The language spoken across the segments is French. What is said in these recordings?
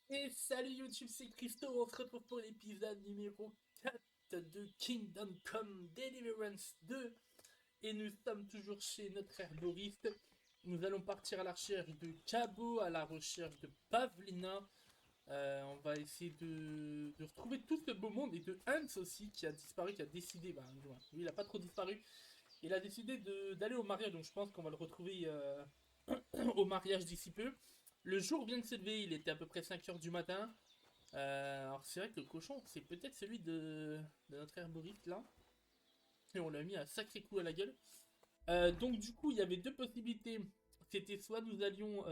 Et salut YouTube, c'est Christo, on se retrouve pour l'épisode numéro 4 de Kingdom Come Deliverance 2. Et nous sommes toujours chez notre herboriste. Nous allons partir à la recherche de Cabo, à la recherche de Pavlina. On va essayer de retrouver tout ce beau monde et de Hans aussi qui a disparu, qui a décidé, lui il a pas trop disparu. Il a décidé d'aller au mariage, donc je pense qu'on va le retrouver au mariage d'ici peu. Le jour vient de se lever, il était à peu près 5 heures du matin. Alors c'est vrai que le cochon, c'est peut-être celui de notre herboriste là. Et on l'a mis un sacré coup à la gueule. Donc du coup, il y avait deux possibilités. C'était soit nous allions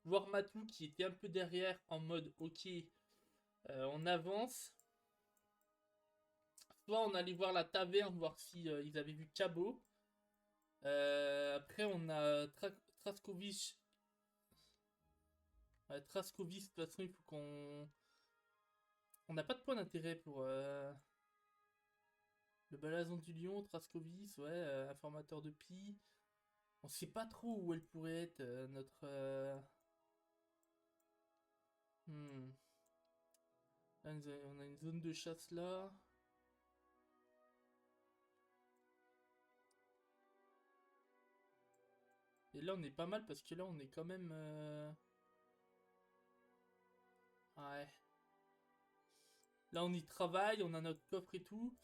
voir Matou qui était un peu derrière en mode ok, on avance. Soit on allait voir la taverne, voir si ils avaient vu Cabo. Après on a Traskovich. Traskovich, de toute façon il faut qu'on... On n'a pas de point d'intérêt pour... Le balazon du lion, Trascovis, ouais, informateur de Pi. On sait pas trop où elle pourrait être, notre... hmm. Là, on a une zone de chasse là. Et là, on est pas mal parce que là, on est quand même... Ouais. Là, on y travaille, on a notre coffre et tout.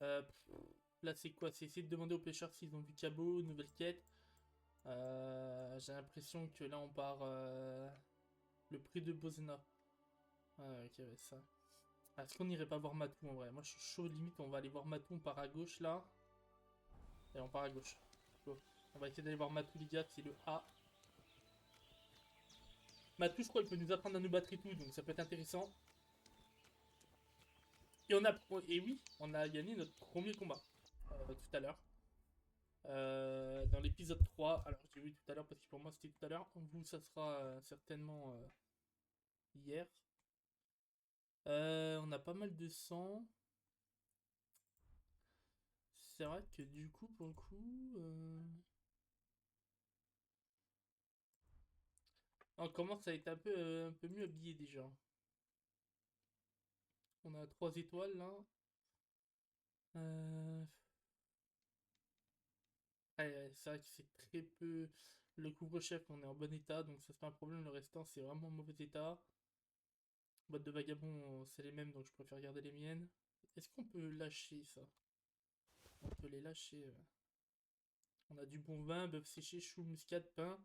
Euh, Là, c'est quoi? C'est essayer de demander aux pêcheurs s'ils ont vu Cabo, nouvelle quête. J'ai l'impression que là, on part... Le prix de Bosna. Ah, ok, ouais, ça. Est-ce qu'on irait pas voir Matou en vrai? Moi je suis chaud, limite on va aller voir Matou, on part à gauche là. Et on part à gauche. Go. On va essayer d'aller voir Matou les gars, c'est le A. Matou je crois il peut nous apprendre à nous battre et tout, donc ça peut être intéressant. Et on a... Et oui, on a gagné notre premier combat tout à l'heure. Dans l'épisode 3. Alors j'ai vu tout à l'heure parce que pour moi c'était tout à l'heure. Vous ça sera certainement hier. On a pas mal de sang. C'est vrai que du coup pour le coup... On commence à être un peu mieux habillé déjà. On a 3 étoiles là. Euh... Ouais, c'est vrai que c'est très peu. Le couvre-chef, on est en bon état, donc ça c'est pas un problème. Le restant, c'est vraiment en mauvais état. Boîte de vagabond, c'est les mêmes, donc je préfère garder les miennes. Est-ce qu'on peut lâcher ça? On peut les lâcher. On a du bon vin, bœuf séché, chou, muscade, pain,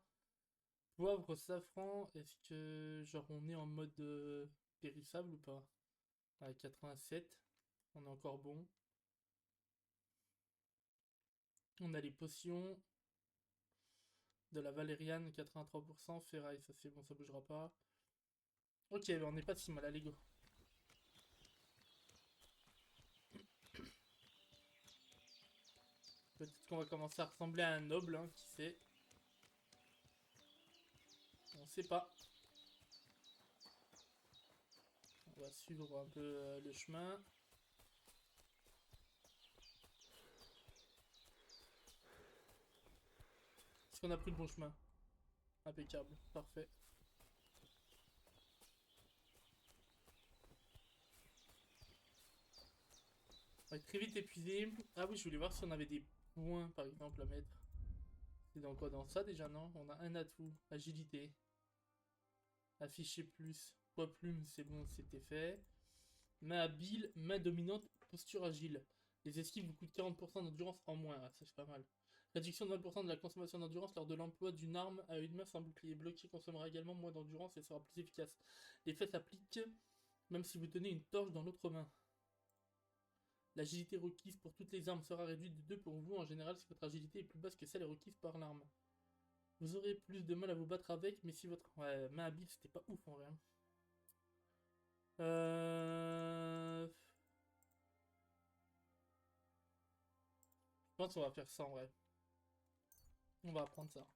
poivre, safran. Est-ce que, genre, on est en mode périssable ou pas? À 87, on est encore bon. On a les potions. De la valériane, 83%. Ferraille, ça c'est bon, ça bougera pas. Ok, on n'est pas si mal, allez go. Peut-être qu'on va commencer à ressembler à un noble, hein, qui sait. On sait pas. On va suivre un peu le chemin. Est-ce qu'on a pris le bon chemin? Impeccable, parfait. On va être très vite épuisé. Ah oui, je voulais voir si on avait des points, par exemple, à mettre. C'est dans quoi? Dans ça déjà, non? On a un atout. Agilité. Afficher plus. Poids plume, c'est bon, c'était fait. Main habile, main dominante, posture agile. Les esquives vous coûtent 40% d'endurance en moins. Ah, ça c'est pas mal. Réduction de 20% de la consommation d'endurance lors de l'emploi d'une arme à une main sans bouclier bloqué consommera également moins d'endurance et sera plus efficace. L'effet s'applique même si vous tenez une torche dans l'autre main. L'agilité requise pour toutes les armes sera réduite de 2 pour vous en général si votre agilité est plus basse que celle requise par l'arme. Vous aurez plus de mal à vous battre avec, mais si votre main habile c'était pas ouf en vrai. Je pense qu'on va faire ça en vrai. On va apprendre ça.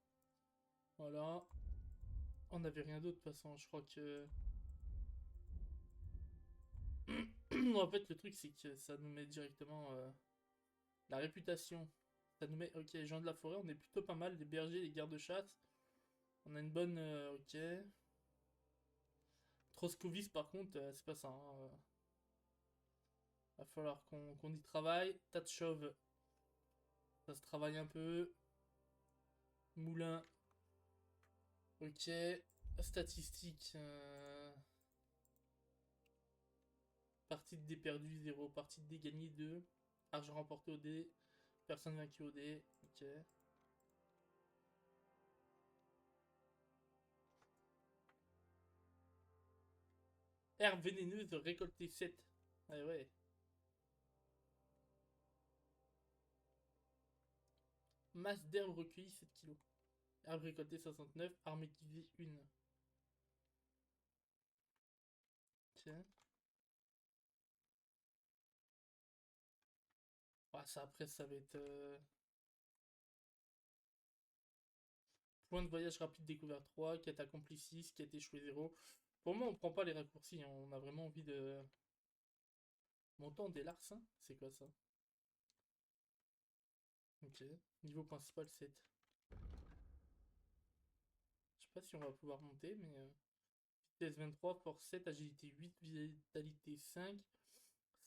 Voilà. On n'avait rien d'autre de toute façon. Je crois que. En fait, le truc, c'est que ça nous met directement la réputation. Ça nous met. Ok, gens de la forêt, on est plutôt pas mal. Les bergers, les gardes-chasse. On a une bonne. Ok. Troscovis, par contre, c'est pas ça. Hein. Va falloir qu'on y travaille. Tatchov, ça se travaille un peu. Moulin, ok. Statistiques. Partie de dés perdus 0. Partie de dés gagnés 2. Argent remporté au dé. Personne vaincue au dé. Ok. Herbe vénéneuse récoltée 7. Ouais, ouais. Masse d'herbe recueillie 7 kg. Herbe récoltée 69. Arme aiguisée 1. Ok. Ouais, ça après, ça va être. Point de voyage rapide découvert 3. Quête accomplie 6. Quête échouée 0. Pour moi, on prend pas les raccourcis. Hein. On a vraiment envie de. Montant des larcins. C'est quoi ça? Ok. Niveau principal 7. Je sais pas si on va pouvoir monter, mais. Vitesse 23, force 7, agilité 8, vitalité 5.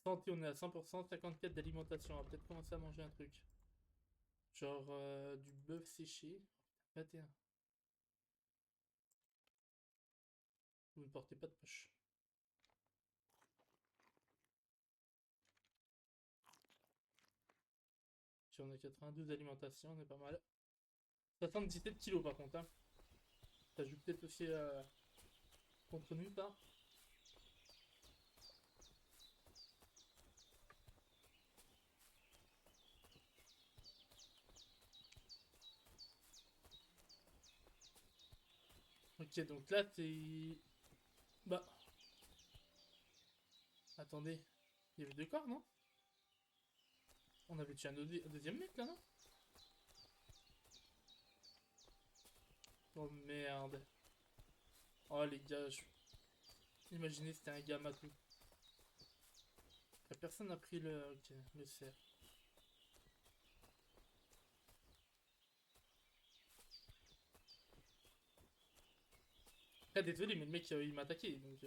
Santé, on est à 100%. 54 d'alimentation. On va peut-être commencer à manger un truc. Genre du bœuf séché. 21. Vous ne portez pas de poche. Si on a 92 d'alimentation, on est pas mal. 77 kilos par contre. Hein. Ça joue peut-être aussi contre nous, ça. Ok, donc là, c'est. Bah. Attendez. Il y avait deux corps, non? On avait tué un deuxième mec là, non? Oh merde. Oh les gars, imaginez c'était un gars matou. Personne n'a pris le. Ok, le cerf. Ah, désolé, mais le mec il m'a attaqué donc.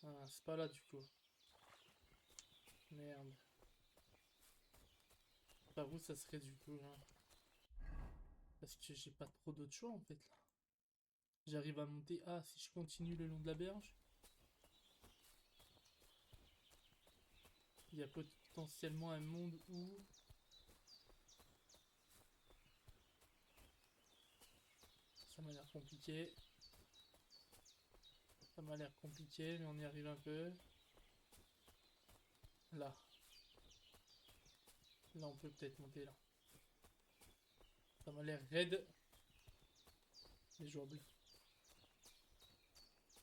Ah, c'est pas là du coup. Merde. Par où ça serait du coup là? Parce que j'ai pas trop d'autres choix en fait là. J'arrive à monter. Ah, si je continue le long de la berge, il y a potentiellement un monde où. Ça m'a l'air compliqué. Ça m'a l'air compliqué, mais on y arrive un peu. Là. Là, on peut peut-être monter là. Ça m'a l'air raide. Mais jouable.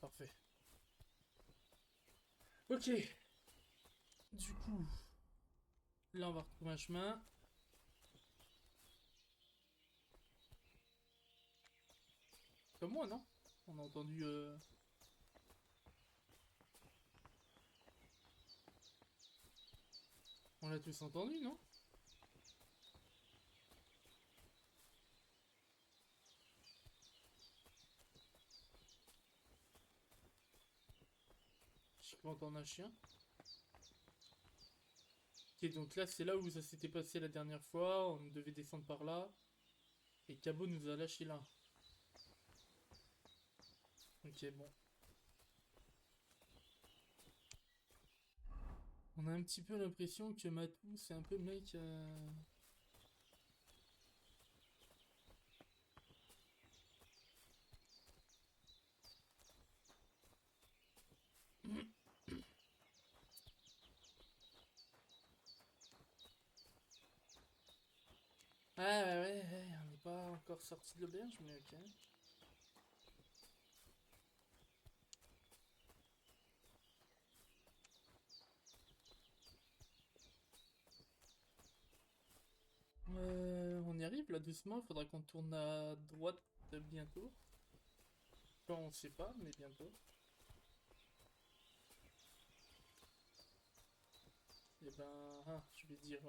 Parfait. Ok. Du coup, là, on va retrouver un chemin. Comme moi, non? On a entendu. On l'a tous entendu, non? Je peux entendre un chien. Ok, donc là, c'est là où ça s'était passé la dernière fois. On devait descendre par là. Et Cabot nous a lâché là. Ok, bon. On a un petit peu l'impression que Matou, c'est un peu le mec. Ah ouais, on n'est pas encore sorti de l'auberge, mais ok. On y arrive là doucement, il faudra qu'on tourne à droite bientôt. Quand on sait pas, mais bientôt. Et ben, je vais dire.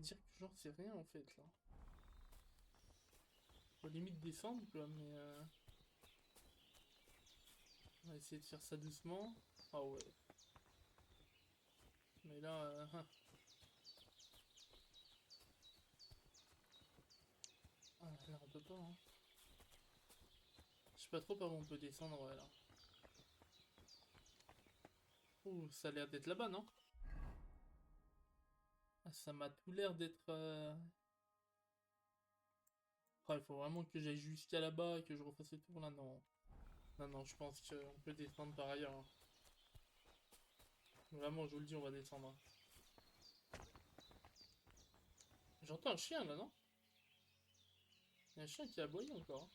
dire que genre c'est rien en fait là. Faut limite descendre quoi, mais on va essayer de faire ça doucement. Ah ouais. Mais là, ah, là on peut pas hein. Je sais pas trop par où on peut descendre ouais là. Ouh, ça a l'air d'être là-bas non? Ah, ça m'a tout l'air d'être... Ah, il faut vraiment que j'aille jusqu'à là-bas et que je refasse le tour là, non. Non, non, je pense qu'on peut descendre par ailleurs, hein. Vraiment, je vous le dis, on va descendre, hein. J'entends un chien là, non? Il y a un chien qui a aboyé encore, hein.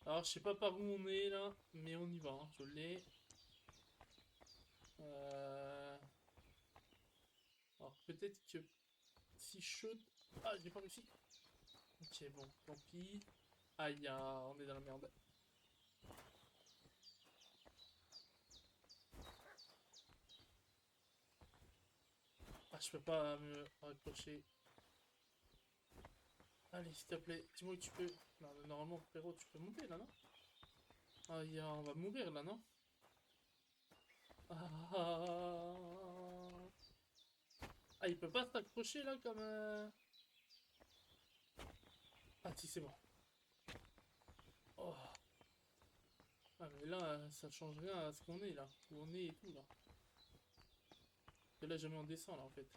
Alors, je sais pas par où on est là, mais on y va, hein. Je l'ai. Alors, peut-être que si je saute... Ah, j'ai pas réussi. Ok, bon, tant pis. Aïe, on est dans la merde. Ah, je peux pas me raccrocher. Allez, s'il te plaît, dis-moi que tu peux. Non, mais normalement, frérot, tu peux monter là, non? Aïe, on va mourir là, non? Ah, ah, il peut pas s'accrocher là comme. Ah, si, c'est bon. Oh. Ah, mais là, ça change rien à ce qu'on est là. Où on est et tout là. Et là, jamais on descend là en fait.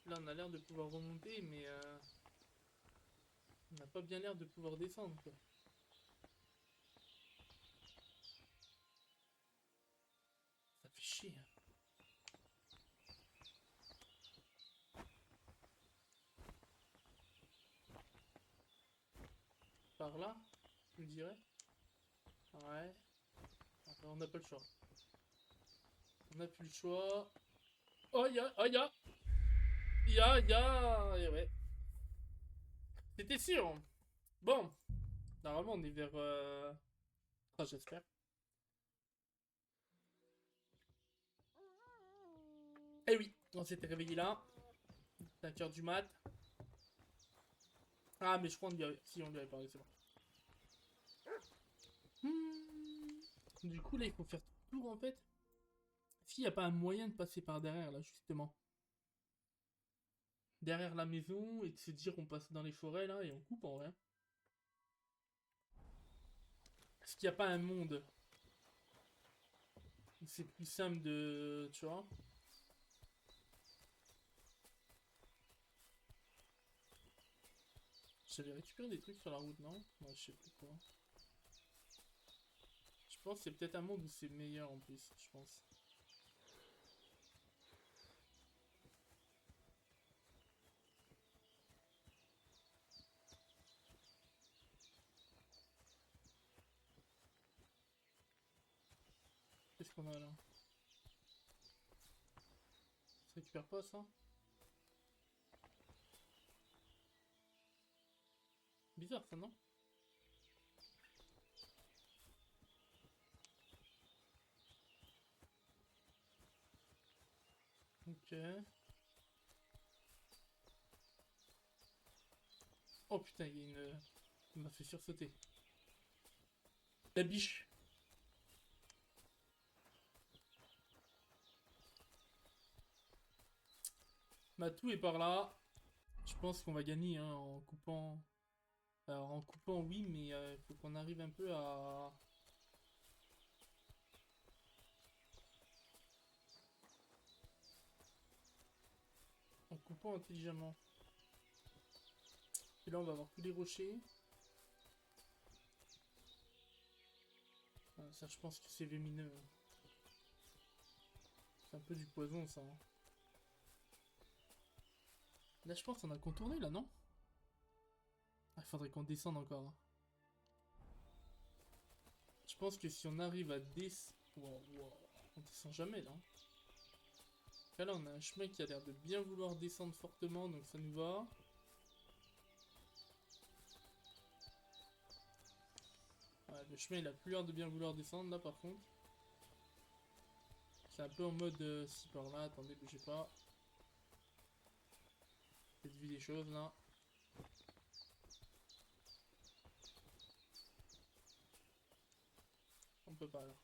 Là, on a l'air de pouvoir remonter, mais on n'a pas bien l'air de pouvoir descendre quoi. Ça fait chier, hein. Par là, je dirais. Ouais. Enfin, on n'a pas le choix. On n'a plus le choix. Oh, ya, oh, ya. Et ouais. C'était sûr. Bon. Normalement, on est vers. Ah, j'espère. Eh oui, on s'était réveillé là. 5 heures du mat. Ah, mais je crois qu'on lui avait... Si, on lui avait parlé, c'est bon. Du coup, là, il faut faire tout le tour, en fait. S'il n'y a pas un moyen de passer par derrière, là, justement. Derrière la maison, et de se dire, on passe dans les forêts, là, et on coupe, en vrai. Est-ce qu'il n'y a pas un monde où c'est plus simple de... Tu vois? J'avais récupéré des trucs sur la route, non? Ouais, je sais plus quoi. Je pense que c'est peut-être un monde où c'est meilleur, en plus, je pense. Qu'est-ce qu'on a, là? Ça récupère pas, ça? Bizarre, ça, non? Ok. Oh putain, il y a une... Il m'a fait sursauter. La biche. Matou est par là. Je pense qu'on va gagner hein, en coupant. Alors en coupant oui, mais il faut qu'on arrive un peu à. En coupant intelligemment. Et là on va avoir tous les rochers. Ah, ça je pense que c'est vémineux, hein. C'est un peu du poison ça, hein. Là je pense qu'on a contourné là, non? Ah, il faudrait qu'on descende encore, hein. Je pense que si on arrive à wow, wow. On descend jamais là, hein. Là on a un chemin qui a l'air de bien vouloir descendre fortement, donc ça nous va. Ouais, le chemin il a plus l'air de bien vouloir descendre là par contre. C'est un peu en mode si par là, attendez, bougez pas. Peut-être vu des choses là. On peut pas là.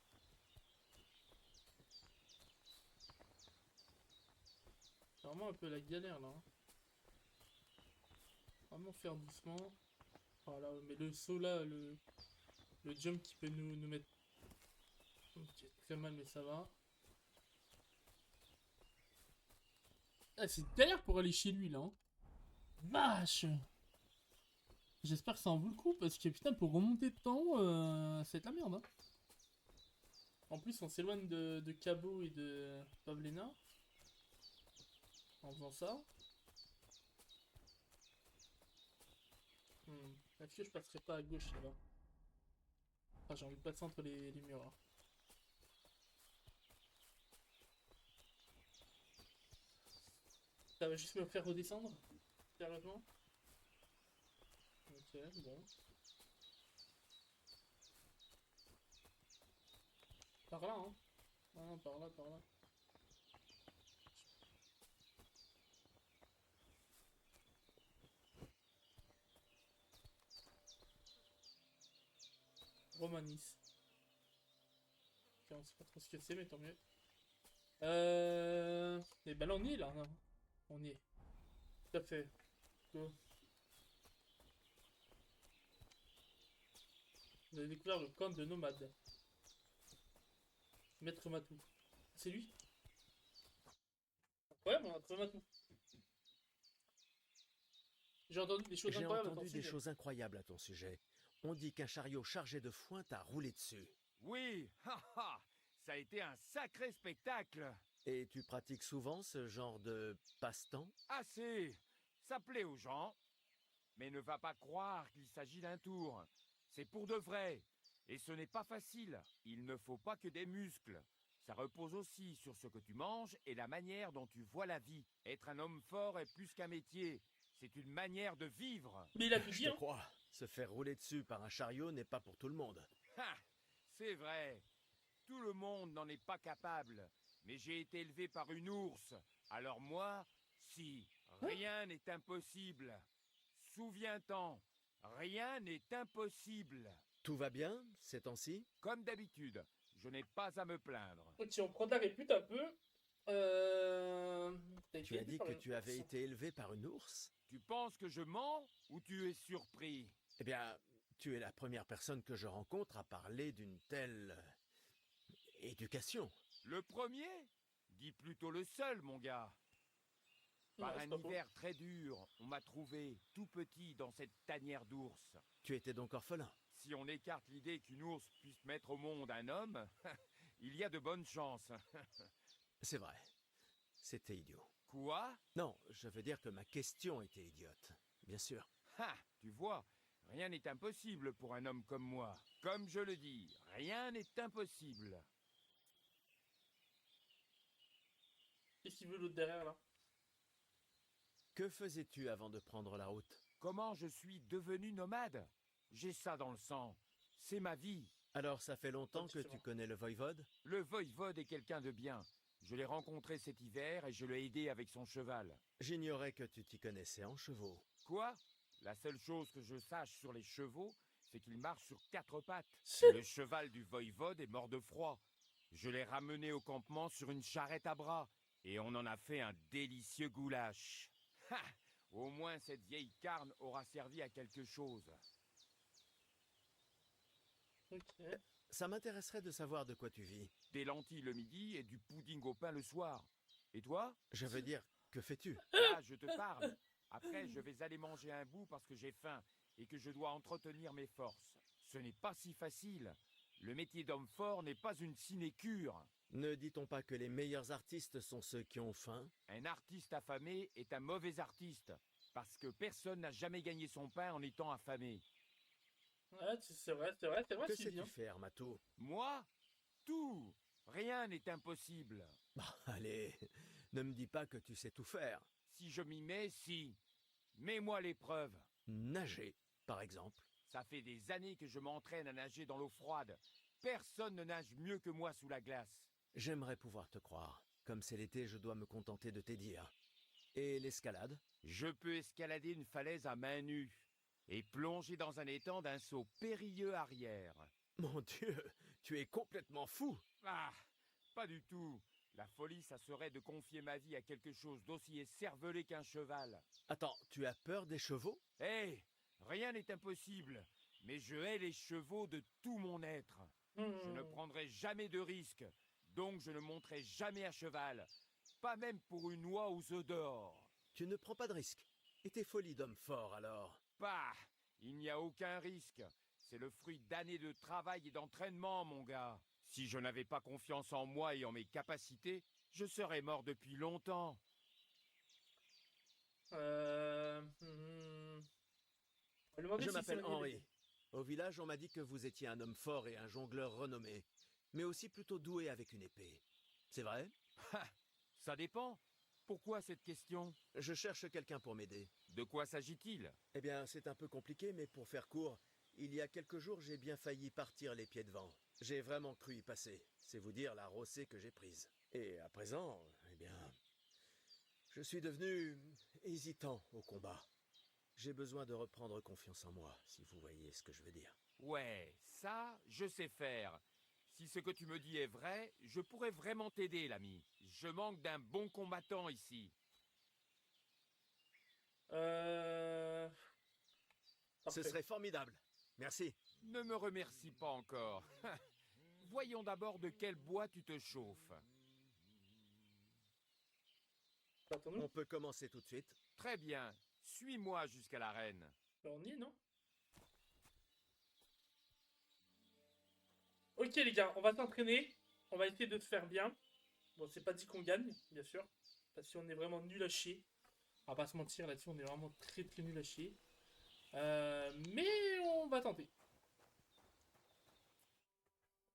C'est vraiment un peu la galère là, hein. Vraiment faire doucement. Voilà, mais le saut là, le jump qui peut nous mettre. Ok, très mal, mais ça va. Ah, c'est galère pour aller chez lui là, hein. Vache! J'espère que ça en vaut le coup parce que putain, pour remonter de temps, ça va être la merde, hein. En plus, on s'éloigne de Cabo et de Pavlena en faisant ça. Est-ce que je passerai pas à gauche là-bas? Ah, j'ai envie de passer entre les murs là. Ça va juste me faire redescendre? Sérieusement? Ok, bon. Par là, hein? Ah non, par là, par là. Romanis. Ok, on sait pas trop ce que c'est, mais tant mieux. Et ben là, on y est là, hein. On y est. Tout à fait. Go. Vous avez découvert le camp de nomades. Maître Matou. C'est lui? Incroyable, on a trouvé Matou. J'ai entendu des choses J'ai incroyables à ton entendu des sujet. choses incroyables à ton sujet. On dit qu'un chariot chargé de foin t'a roulé dessus. Oui, haha, ça a été un sacré spectacle. Et tu pratiques souvent ce genre de passe-temps? Assez, ça plaît aux gens. Mais ne va pas croire qu'il s'agit d'un tour. C'est pour de vrai. Et ce n'est pas facile. Il ne faut pas que des muscles. Ça repose aussi sur ce que tu manges et la manière dont tu vois la vie. Être un homme fort est plus qu'un métier. C'est une manière de vivre. Mais il a tout Je dit, te hein. crois. Se faire rouler dessus par un chariot n'est pas pour tout le monde. Ha, c'est vrai. Tout le monde n'en est pas capable. Mais j'ai été élevé par une ours. Alors moi, si, rien n'est impossible. Souviens-t'en, rien n'est impossible. Tout va bien ces temps-ci? Comme d'habitude, je n'ai pas à me plaindre. Si on prend de la répute un peu. T'as été Tu as élevé dit par que une tu avais ours. été élevé par une ours? Tu penses que je mens ou tu es surpris? Eh bien, tu es la première personne que je rencontre à parler d'une telle éducation. Le premier? Dis plutôt le seul, mon gars. Par Ouais, c'est un pas faux. hiver très dur, on m'a trouvé tout petit dans cette tanière d'ours. Tu étais donc orphelin. Si on écarte l'idée qu'une ours puisse mettre au monde un homme, il y a de bonnes chances. C'est vrai. C'était idiot. Quoi? Non, je veux dire que ma question était idiote. Bien sûr. Ha! Tu vois, rien n'est impossible pour un homme comme moi. Comme je le dis, rien n'est impossible. Qu'est-ce qu'il veut l'autre derrière là? Que faisais-tu avant de prendre la route? Comment je suis devenu nomade? J'ai ça dans le sang. C'est ma vie. Alors ça fait longtemps Ok, que c'est tu bon. connais le voïvode? Le voïvode est quelqu'un de bien. Je l'ai rencontré cet hiver et je l'ai aidé avec son cheval. J'ignorais que tu t'y connaissais en chevaux. Quoi? La seule chose que je sache sur les chevaux, c'est qu'ils marchent sur 4 pattes. Chut. Le cheval du voïvode est mort de froid. Je l'ai ramené au campement sur une charrette à bras et on en a fait un délicieux goulash. Ha! Au moins cette vieille carne aura servi à quelque chose. Ok. Ça m'intéresserait de savoir de quoi tu vis. Des lentilles le midi et du pudding au pain le soir. Et toi? Je veux dire, que fais-tu? Là, je te parle. Après, je vais aller manger un bout parce que j'ai faim et que je dois entretenir mes forces. Ce n'est pas si facile. Le métier d'homme fort n'est pas une sinécure. Ne dit-on pas que les meilleurs artistes sont ceux qui ont faim? Un artiste affamé est un mauvais artiste. Parce que personne n'a jamais gagné son pain en étant affamé. Ouais, c'est vrai, c'est vrai, c'est vrai Que ce qu'il dit, sais-tu hein. faire, Matou? Moi? Tout. Rien n'est impossible. Bah, allez, ne me dis pas que tu sais tout faire. Si je m'y mets, si. Mets-moi l'épreuve. Nager, par exemple. Ça fait des années que je m'entraîne à nager dans l'eau froide. Personne ne nage mieux que moi sous la glace. J'aimerais pouvoir te croire. Comme c'est l'été, je dois me contenter de tes dires. Et l'escalade? Je peux escalader une falaise à main nue et plonger dans un étang d'un saut périlleux arrière. Mon Dieu, tu es complètement fou! Ah, pas du tout. La folie, ça serait de confier ma vie à quelque chose d'aussi écervelé qu'un cheval. Attends, tu as peur des chevaux? Hé, rien n'est impossible, mais je hais les chevaux de tout mon être. Je ne prendrai jamais de risques, donc je ne monterai jamais à cheval. Pas même pour une oie aux œufs d'or. Tu ne prends pas de risques. Et tes folies d'homme fort, alors? Bah, il n'y a aucun risque. C'est le fruit d'années de travail et d'entraînement, mon gars. Si je n'avais pas confiance en moi et en mes capacités, je serais mort depuis longtemps. Je m'appelle Henri. Au village, on m'a dit que vous étiez un homme fort et un jongleur renommé, mais aussi plutôt doué avec une épée. C'est vrai? Ça dépend. Pourquoi cette question? Je cherche quelqu'un pour m'aider. De quoi s'agit-il? Eh bien, c'est un peu compliqué, mais pour faire court, il y a quelques jours, j'ai bien failli partir les pieds devant. J'ai vraiment cru y passer. C'est vous dire la rossée que j'ai prise. Et à présent, eh bien, je suis devenu hésitant au combat. J'ai besoin de reprendre confiance en moi, si vous voyez ce que je veux dire. Ouais, ça, je sais faire. Si ce que tu me dis est vrai, je pourrais vraiment t'aider, l'ami. Je manque d'un bon combattant ici. Ce Parfait. serait formidable. Merci. Ne me remercie pas encore. Voyons d'abord de quel bois tu te chauffes. Attends-nous. On peut commencer tout de suite. Très bien. Suis-moi jusqu'à l'arène. On y est, non? Ok les gars, on va s'entraîner. On va essayer de se faire bien. Bon, c'est pas dit qu'on gagne, bien sûr. Parce qu'on est vraiment nul à chier. On va pas se mentir là-dessus, on est vraiment très très nul à chier. Mais on va tenter.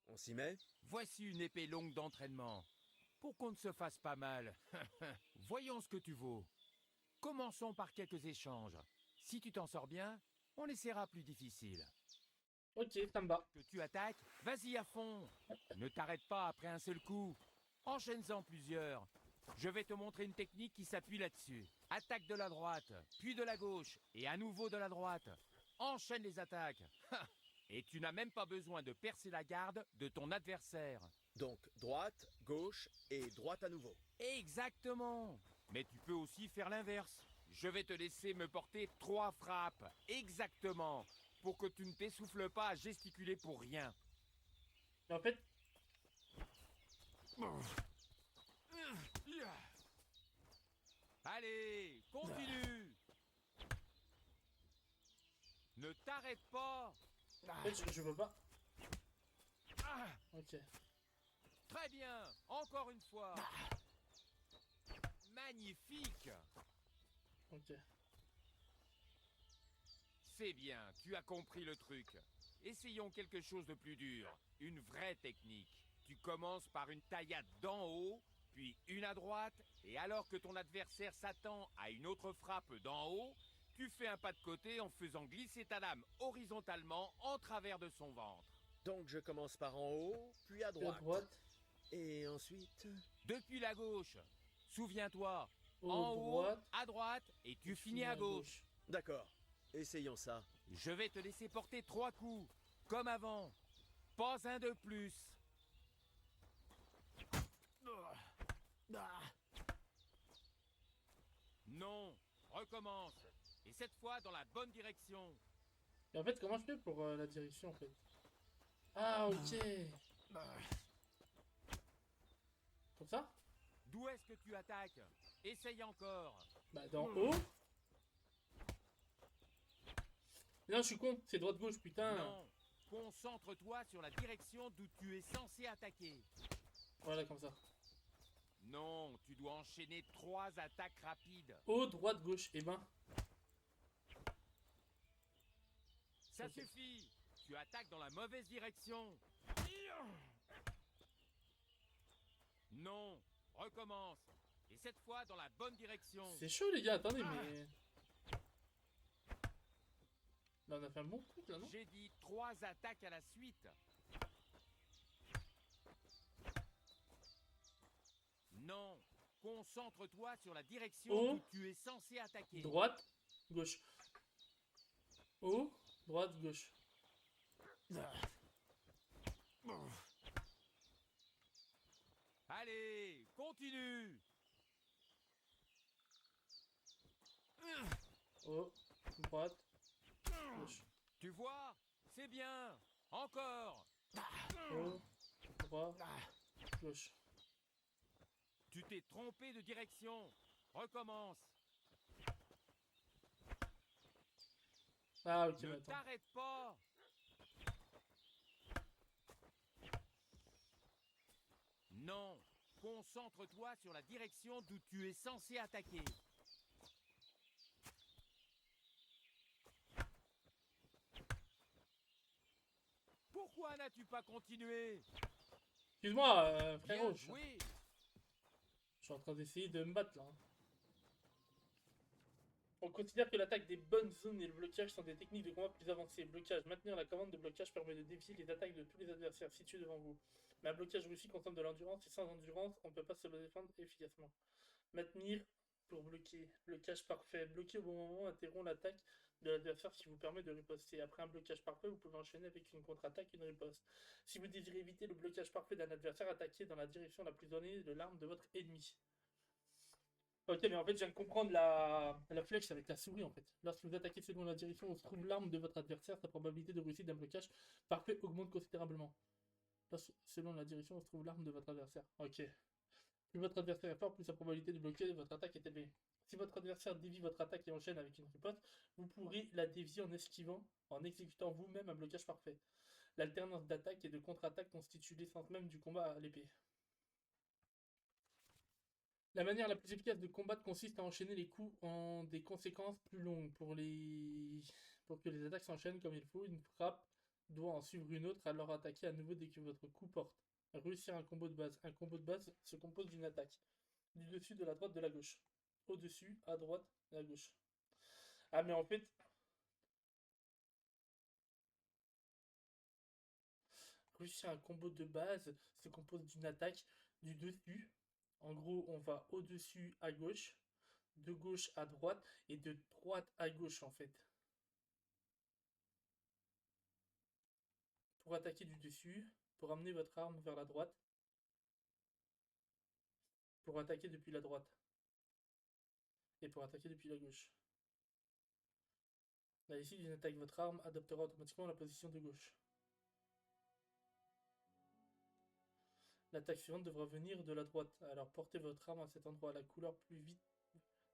On s'y met? Voici une épée longue d'entraînement. Pour qu'on ne se fasse pas mal. Voyons ce que tu vaux. Commençons par quelques échanges. Si tu t'en sors bien, on essaiera plus difficile. Ok, ça me va. Que tu attaques, vas-y à fond. Ne t'arrête pas après un seul coup. Enchaîne-en plusieurs. Je vais te montrer une technique qui s'appuie là-dessus. Attaque de la droite, puis de la gauche, et à nouveau de la droite. Enchaîne les attaques. Et tu n'as même pas besoin de percer la garde de ton adversaire. Donc, droite, gauche et droite à nouveau. Exactement. Mais tu peux aussi faire l'inverse. Je vais te laisser me porter 3 frappes. Exactement. Pour que tu ne t'essouffles pas à gesticuler pour rien. Mais en fait, Allez, continue. Ne t'arrête pas. en fait je veux pas. Ah, Ok. très bien. Encore une fois. Magnifique. Ok. C'est bien, tu as compris le truc. Essayons quelque chose de plus dur. Une vraie technique. Tu commences par une taillade d'en haut, puis une à droite, et alors que ton adversaire s'attend à une autre frappe d'en haut, tu fais un pas de côté en faisant glisser ta lame horizontalement en travers de son ventre. Donc, je commence par en haut, puis à Puis à droite. droite, Et ensuite... Depuis la gauche. Souviens-toi, au en haut, droite, à droite, et tu finis à gauche. D'accord. Essayons ça. Je vais te laisser porter 3 coups, comme avant. Pas un de plus. Non, recommence. Et cette fois dans la bonne direction. Et en fait, comment je fais pour la direction en fait? Ah, ok. Comme ça? D'où est-ce que tu attaques? Essaye encore. Bah, d'en haut. Non, je suis con, c'est droite-gauche, putain. Non, concentre-toi sur la direction d'où tu es censé attaquer. Voilà, comme ça. Non, tu dois enchaîner 3 attaques rapides. Haut, droite, gauche. Et ben. Ça Ok. suffit. Tu attaques dans la mauvaise direction. Non, recommence. Et cette fois dans la bonne direction. C'est chaud, les gars, attendez, mais. Là, on a fait un bon truc, là, non? J'ai dit 3 attaques à la suite. Non, concentre-toi sur la direction Oh. d'où tu es censé attaquer. Droite, gauche. Haut, droite, gauche. Allez, continue. Haut, droite, gauche. Tu vois, c'est bien. Encore. Haut, droite, gauche. Tu t'es trompé de direction. Recommence. Ah, ok, Ne attends. t'arrête pas. Non, concentre-toi sur la direction d'où tu es censé attaquer. Pourquoi n'as-tu pas continué? Excuse-moi, Bien frérot. joué. Je suis en train d'essayer de me battre, là. On considère que l'attaque des bonnes zones et le blocage sont des techniques de combat plus avancées. Blocage. Maintenir la commande de blocage permet de dévier les attaques de tous les adversaires situés devant vous. Mais un blocage réussi consomme de l'endurance et sans endurance, on ne peut pas se défendre efficacement. Maintenir pour bloquer. Blocage parfait. Bloquer au bon moment interrompt l'attaque de l'adversaire, ce qui vous permet de riposter. Après un blocage parfait, vous pouvez enchaîner avec une contre-attaque et une riposte. Si vous désirez éviter le blocage parfait d'un adversaire, attaquez dans la direction la plus donnée de l'arme de votre ennemi. Ok, mais en fait, je viens de comprendre la flèche avec la souris, en fait. Lorsque vous attaquez selon la direction où se trouve l'arme de votre adversaire, sa probabilité de réussite d'un blocage parfait augmente considérablement. Selon la direction où se trouve l'arme de votre adversaire. Ok. Plus votre adversaire est fort, plus sa probabilité de bloquer votre attaque est élevée. Si votre adversaire dévie votre attaque et enchaîne avec une riposte, vous pourrez la dévier en esquivant, en exécutant vous-même un blocage parfait. L'alternance d'attaque et de contre-attaque constitue l'essence même du combat à l'épée. La manière la plus efficace de combattre consiste à enchaîner les coups en des conséquences plus longues. Pour que les attaques s'enchaînent comme il faut, une frappe doit en suivre une autre, alors attaquer à nouveau dès que votre coup porte. Réussir un combo de base. Un combo de base se compose d'une attaque. Du dessus, de la droite, de la gauche. Au-dessus, à droite, à la gauche. Ah mais en fait... Réussir un combo de base se compose d'une attaque du dessus. En gros, on va au-dessus à gauche, de gauche à droite et de droite à gauche en fait. Pour attaquer du dessus, pour amener votre arme vers la droite, pour attaquer depuis la droite et pour attaquer depuis la gauche. À l'issue d'une attaque, votre arme adoptera automatiquement la position de gauche. L'attaque suivante devra venir de la droite, alors portez votre arme à cet endroit. La couleur plus vite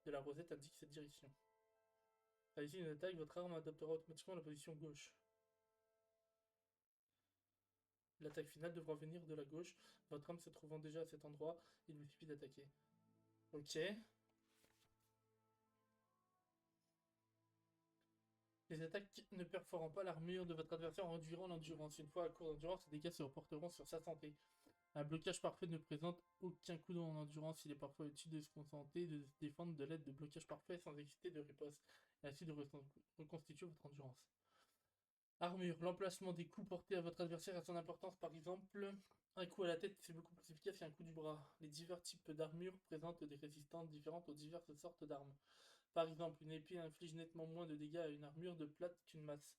de la rosette indique cette direction. À l'issue d'une attaque, votre arme adoptera automatiquement la position gauche. L'attaque finale devra venir de la gauche. Votre arme se trouvant déjà à cet endroit, il vous suffit d'attaquer. Ok. Les attaques ne perforant pas l'armure de votre adversaire réduiront l'endurance. Une fois à court d'endurance, les dégâts se reporteront sur sa santé. Un blocage parfait ne présente aucun coup en endurance. Il est parfois utile de se concentrer et de se défendre de l'aide de blocage parfait sans exciter de riposte, et ainsi de reconstituer votre endurance. Armure. L'emplacement des coups portés à votre adversaire a son importance. Par exemple, un coup à la tête c'est beaucoup plus efficace qu'un coup du bras. Les divers types d'armures présentent des résistances différentes aux diverses sortes d'armes. Par exemple, une épée inflige nettement moins de dégâts à une armure de plate qu'une masse.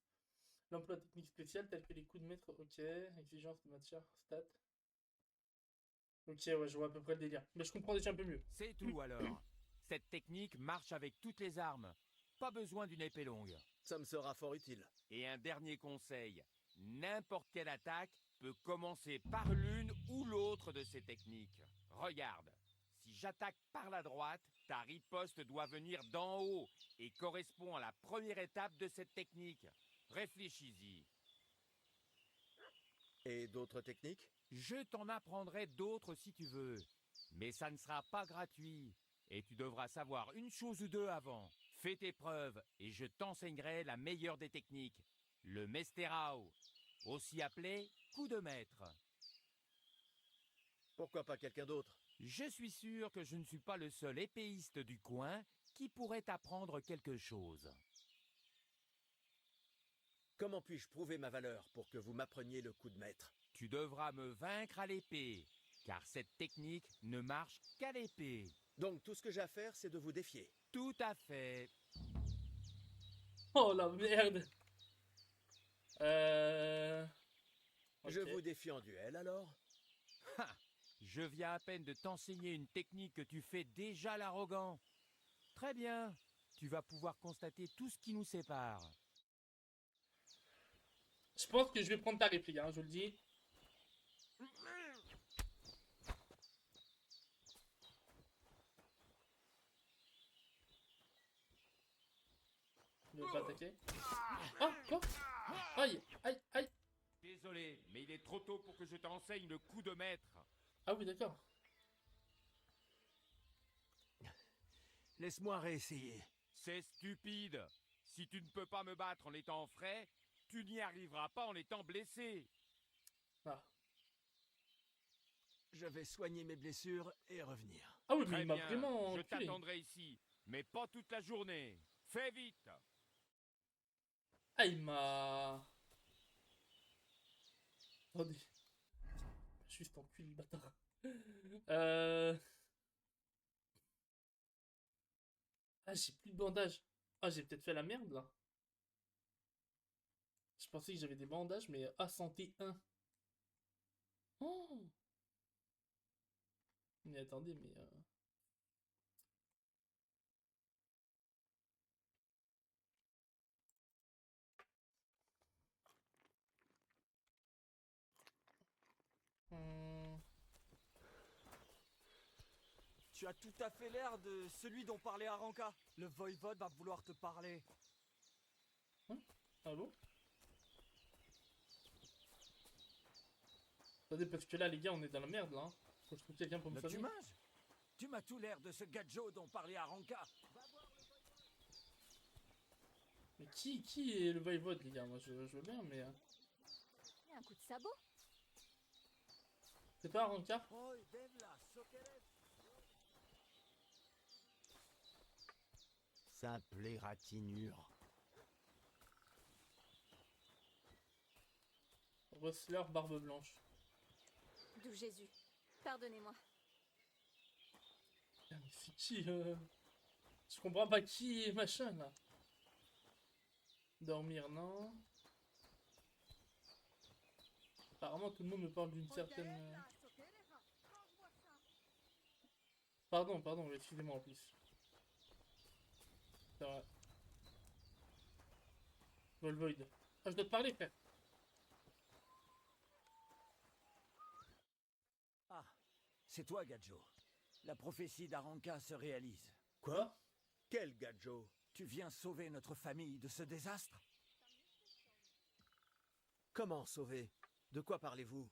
L'emploi de techniques spéciales telles que les coups de maître, ok. Exigence de matière, stats. Ok, ouais, je vois à peu près le délire. Mais je comprends déjà un peu mieux. C'est tout alors. Cette technique marche avec toutes les armes. Pas besoin d'une épée longue. Ça me sera fort utile. Et un dernier conseil. N'importe quelle attaque peut commencer par l'une ou l'autre de ces techniques. Regarde. Si j'attaque par la droite, ta riposte doit venir d'en haut et correspond à la première étape de cette technique. Réfléchis-y. Et d'autres techniques? Je t'en apprendrai d'autres si tu veux. Mais ça ne sera pas gratuit. Et tu devras savoir une chose ou deux avant. Fais tes preuves et je t'enseignerai la meilleure des techniques. Le Mesterao, aussi appelé coup de maître. Pourquoi pas quelqu'un d'autre? Je suis sûr que je ne suis pas le seul épéiste du coin qui pourrait t'apprendre quelque chose. Comment puis-je prouver ma valeur pour que vous m'appreniez le coup de maître? Tu devras me vaincre à l'épée, car cette technique ne marche qu'à l'épée. Donc tout ce que j'ai à faire, c'est de vous défier. Tout à fait. Oh la merde. Je Ok. vous défie en duel alors? Ha! Je viens à peine de t'enseigner une technique que tu fais déjà l'arrogant. Très bien. Tu vas pouvoir constater tout ce qui nous sépare. Je pense que je vais prendre ta réplique, hein, je vous le dis. Il veut pas attaquer. Ah, quoi? Aïe, aïe, aïe. Désolé, mais il est trop tôt pour que je t'enseigne le coup de maître. Ah oui, d'accord. Laisse-moi réessayer. C'est stupide. Si tu ne peux pas me battre en étant frais, tu n'y arriveras pas en étant blessé. Ah, Je vais soigner mes blessures et revenir. ah oui, mais Très il m'a bien, vraiment je enculé. t'attendrai ici, mais pas toute la journée. Fais vite. Ah, il m'a... Attendez. Juste enculé, le bâtard. Euh... Ah, j'ai plus de bandage. Ah, j'ai peut-être fait la merde, là. Je pensais que j'avais des bandages, mais... Ah, santé 1. Oh! Mais attendez, mais... hmm, Tu as tout à fait l'air de celui dont parlait Aranka. Le voïvode va vouloir te parler. Ah bon? Attendez, parce que là, les gars, on est dans la merde, là. Hein. Faut que je trouve quelqu'un pour me Le soigner. Tumage? Tu m'as tout l'air de ce gadjo dont parlait Aranka. Mais qui est le voivode, les gars? Moi, je veux bien, mais... Un coup de sabot. C'est pas Aranka? Simple égratignure. Rustler, barbe blanche. D'où Jésus. Pardonnez-moi. Ah, mais c'est qui, Je comprends pas qui est machin, là. Dormir, non. Apparemment, tout le monde me parle d'une certaine... Pardon, excusez-moi en plus. C'est vrai. Volvoid. Ah, je dois te parler, frère. Ah, c'est toi, gadjo. La prophétie d'Aranka se réalise. Quoi? Quel gadjo? Tu viens sauver notre famille de ce désastre? Comment sauver? De quoi parlez-vous?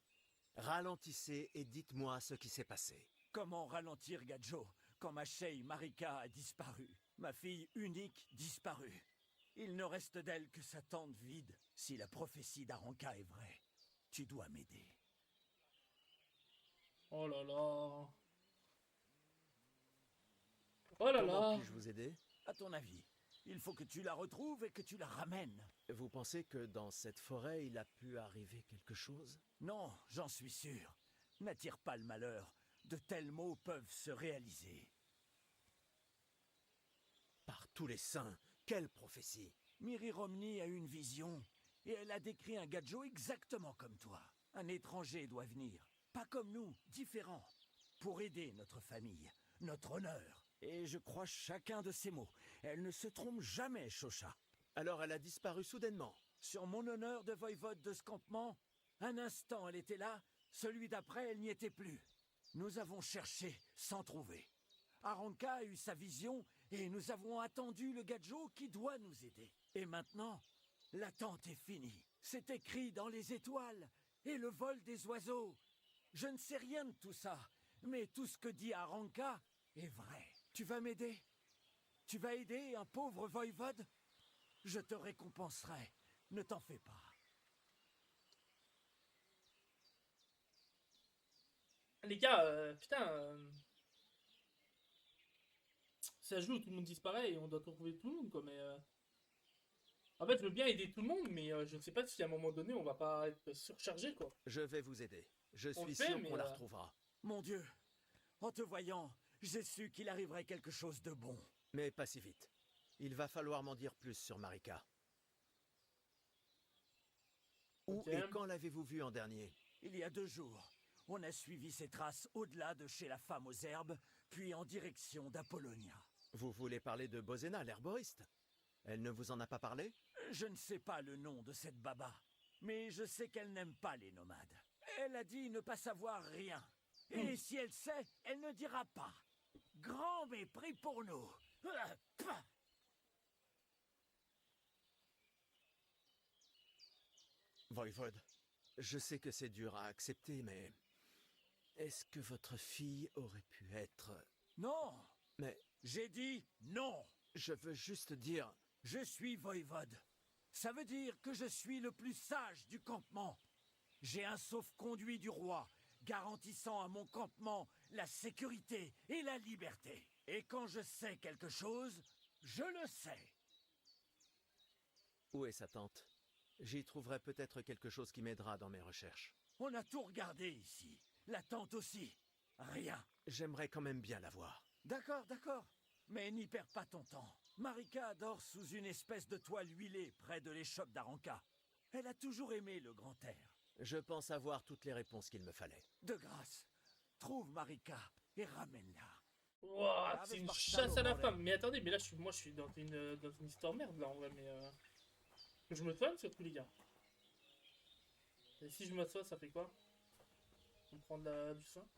Ralentissez et dites-moi ce qui s'est passé. Comment ralentir, gadjo, quand ma Shei Marika a disparu? Ma fille unique disparue. Il ne reste d'elle que sa tente vide. Si la prophétie d'Aranka est vraie, tu dois m'aider. Oh là là. Oh là Comment là. puis-je vous aider? À ton avis, il faut que tu la retrouves et que tu la ramènes. Vous pensez que dans cette forêt, il a pu arriver quelque chose? Non, j'en suis sûr. N'attire pas le malheur. De tels mots peuvent se réaliser. Par tous les saints, quelle prophétie! Miri Romney a eu une vision, et elle a décrit un gadjo exactement comme toi. Un étranger doit venir, pas comme nous, différent, pour aider notre famille, notre honneur. Et je crois chacun de ces mots. Elle ne se trompe jamais, Shosha. Alors elle a disparu soudainement. Sur mon honneur de voïvode de ce campement, un instant elle était là, celui d'après elle n'y était plus. Nous avons cherché sans trouver. Aranka a eu sa vision et nous avons attendu le gadjo qui doit nous aider. Et maintenant, l'attente est finie. C'est écrit dans les étoiles et le vol des oiseaux. Je ne sais rien de tout ça, mais tout ce que dit Aranka est vrai. Tu vas m'aider? Tu vas aider un pauvre voïvode? Je te récompenserai. Ne t'en fais pas. Les gars, putain. Ça joue, tout le monde disparaît et on doit trouver tout le monde, quoi, mais... En fait, je veux bien aider tout le monde, mais je ne sais pas si à un moment donné, on va pas être surchargé, quoi. Je vais vous aider. Je On le suis fait, sûr mais, qu'on la retrouvera. Mon Dieu, en te voyant, j'ai su qu'il arriverait quelque chose de bon. Mais pas si vite. Il va falloir m'en dire plus sur Marika. Où Ok. et quand l'avez-vous vue en dernier? Il y a 2 jours, on a suivi ses traces au-delà de chez la femme aux herbes, puis en direction d'Apollonia. Vous voulez parler de Bosena, l'herboriste? Elle ne vous en a pas parlé? Je ne sais pas le nom de cette baba, mais je sais qu'elle n'aime pas les nomades. Elle a dit ne pas savoir rien. Et si elle sait, elle ne dira pas. Grand mépris pour nous. Voivode, je sais que c'est dur à accepter, mais... Est-ce que votre fille aurait pu être... Non, Mais j'ai dit non. je veux juste dire... Je suis voïvode. Ça veut dire que je suis le plus sage du campement. J'ai un sauf-conduit du roi, garantissant à mon campement la sécurité et la liberté. Et quand je sais quelque chose, je le sais. Où est sa tante? J'y trouverai peut-être quelque chose qui m'aidera dans mes recherches. On a tout regardé ici. La tente aussi. Rien. J'aimerais quand même bien la voir. D'accord, d'accord. Mais n'y perds pas ton temps. Marika dort sous une espèce de toile huilée près de l'échoppe d'Aranka. Elle a toujours aimé le grand air. Je pense avoir toutes les réponses qu'il me fallait. De grâce, trouve Marika et ramène-la. Ouah, c'est une chasse à la femme. Mais attendez, mais là, moi, je suis dans une histoire merde, là, en vrai, mais... Je me soigne, surtout, les gars. Et si je m'assois, ça fait quoi? On prend du soin.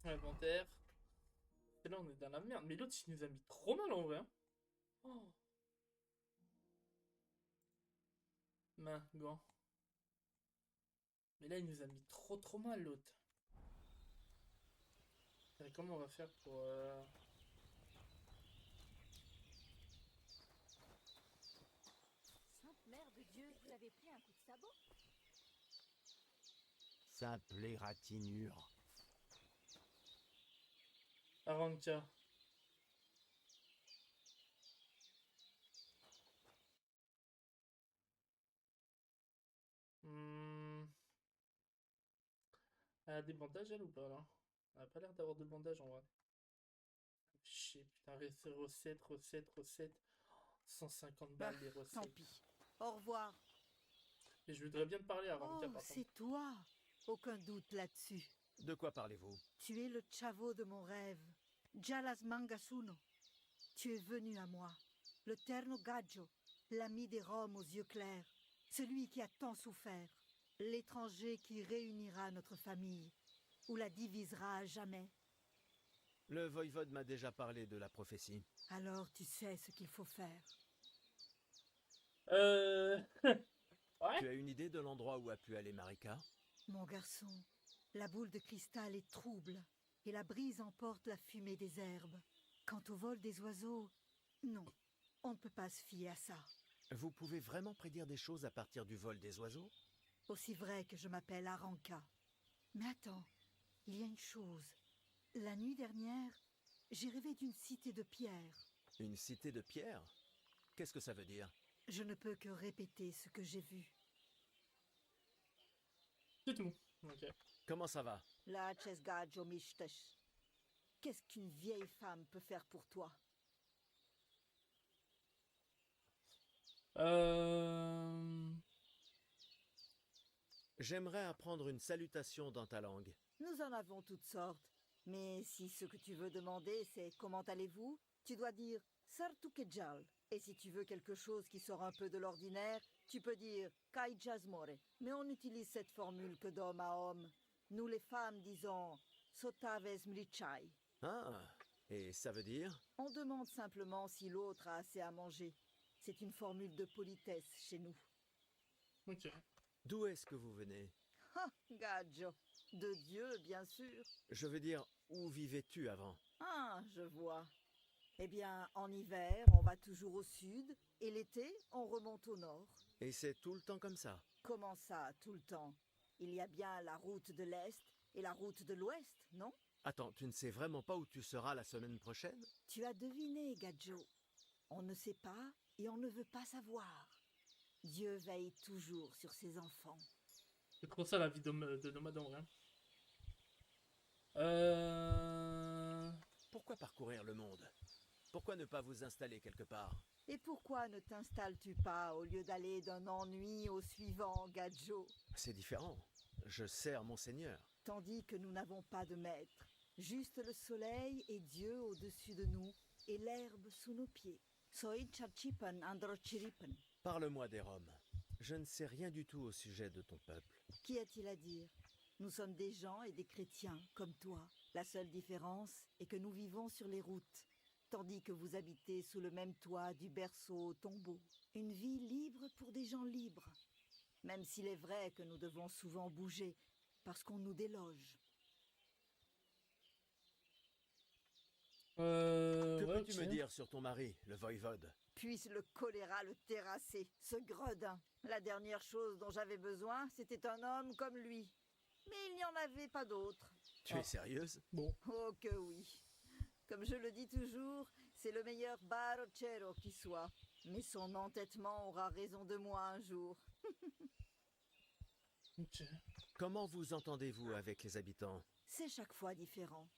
Inventaire. Et là, on est dans la merde. Mais l'autre, il nous a mis trop mal, en vrai. Hein. Oh. Main, gants. Mais là, il nous a mis trop mal, l'autre. Comment on va faire pour... Sainte Mère de Dieu, vous avez pris un coup de sabot? Simple égratignure. Aranka. Elle a des bandages, elle, ou pas, là? Elle a pas l'air d'avoir de bandages, en vrai. Chier, putain, recette. 150 balles, les recettes. Tant pis. Au revoir. Et je voudrais bien te parler à Oh, Aranka, par contre. c'est toi. Aucun doute là-dessus. De quoi parlez-vous? Tu es le chavo de mon rêve. Jalas Mangasuno. Tu es venu à moi. Le Terno Gaggio, l'ami des Roms aux yeux clairs. Celui qui a tant souffert. L'étranger qui réunira notre famille. Ou la divisera à jamais. Le voïvode m'a déjà parlé de la prophétie. Alors tu sais ce qu'il faut faire. Ouais. Tu as une idée de l'endroit où a pu aller Marika? Mon garçon, la boule de cristal est trouble. Et la brise emporte la fumée des herbes. Quant au vol des oiseaux, non, on ne peut pas se fier à ça. Vous pouvez vraiment prédire des choses à partir du vol des oiseaux? Aussi vrai que je m'appelle Aranka. Mais attends, il y a une chose. La nuit dernière, j'ai rêvé d'une cité de pierre. Une cité de pierre? Qu'est-ce que ça veut dire? Je ne peux que répéter ce que j'ai vu. C'est tout. Ok. Comment ça va? La Chesgajo Mishtesh. Qu'est-ce qu'une vieille femme peut faire pour toi? J'aimerais apprendre une salutation dans ta langue. Nous en avons toutes sortes. Mais si ce que tu veux demander, c'est comment allez-vous, tu dois dire Sartukejal. Et si tu veux quelque chose qui sort un peu de l'ordinaire, tu peux dire Kai Jasmore. Mais on utilise cette formule que d'homme à homme. Nous les femmes disons Sotaves Mlichai. Ah, et ça veut dire? On demande simplement si l'autre a assez à manger. C'est une formule de politesse chez nous. Ok. D'où est-ce que vous venez? Ah, Gaggio. De Dieu, bien sûr. Je veux dire, où vivais-tu avant? Ah, je vois. Eh bien, en hiver, on va toujours au sud, et l'été, on remonte au nord. Et c'est tout le temps comme ça? Comment ça, tout le temps? Il y a bien la route de l'Est et la route de l'Ouest, non? Attends, tu ne sais vraiment pas où tu seras la semaine prochaine? Tu as deviné, Gadjo. On ne sait pas et on ne veut pas savoir. Dieu veille toujours sur ses enfants. C'est trop ça la vie de nomade en vrai. Pourquoi parcourir le monde? Pourquoi ne pas vous installer quelque part? Et pourquoi ne t'installes-tu pas au lieu d'aller d'un ennui au suivant, Gadjo? C'est différent. Je sers mon Seigneur. Tandis que nous n'avons pas de maître, juste le soleil et Dieu au-dessus de nous et l'herbe sous nos pieds. Soy chachipan androchiripan. Parle-moi des Roms. Je ne sais rien du tout au sujet de ton peuple. Qu'y a-t-il à dire? Nous sommes des gens et des chrétiens, comme toi. La seule différence est que nous vivons sur les routes, tandis que vous habitez sous le même toit du berceau au tombeau. Une vie libre pour des gens libres. Même s'il est vrai que nous devons souvent bouger, parce qu'on nous déloge. Que Ouais, peux-tu ok. me dire sur ton mari, le voïvode? Puisse le choléra le terrasser, ce gredin. La dernière chose dont j'avais besoin, c'était un homme comme lui. Mais il n'y en avait pas d'autre. Tu es sérieuse? Bon, Oh que oui. Comme je le dis toujours, c'est le meilleur barocero qui soit. Mais son entêtement aura raison de moi un jour. ok. Comment vous entendez-vous avec les habitants? C'est chaque fois différent.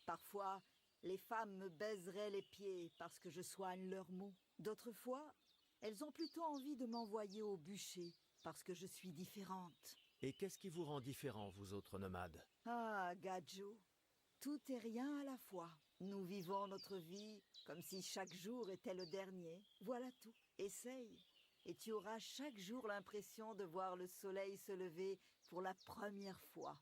Parfois, les femmes me baiseraient les pieds parce que je soigne leurs maux. D'autres fois, elles ont plutôt envie de m'envoyer au bûcher parce que je suis différente. Et qu'est-ce qui vous rend différent, vous autres nomades? Ah, Gadjo, tout est rien à la fois. Nous vivons notre vie comme si chaque jour était le dernier. Voilà tout. Essaye. Et tu auras chaque jour l'impression de voir le soleil se lever pour la première fois.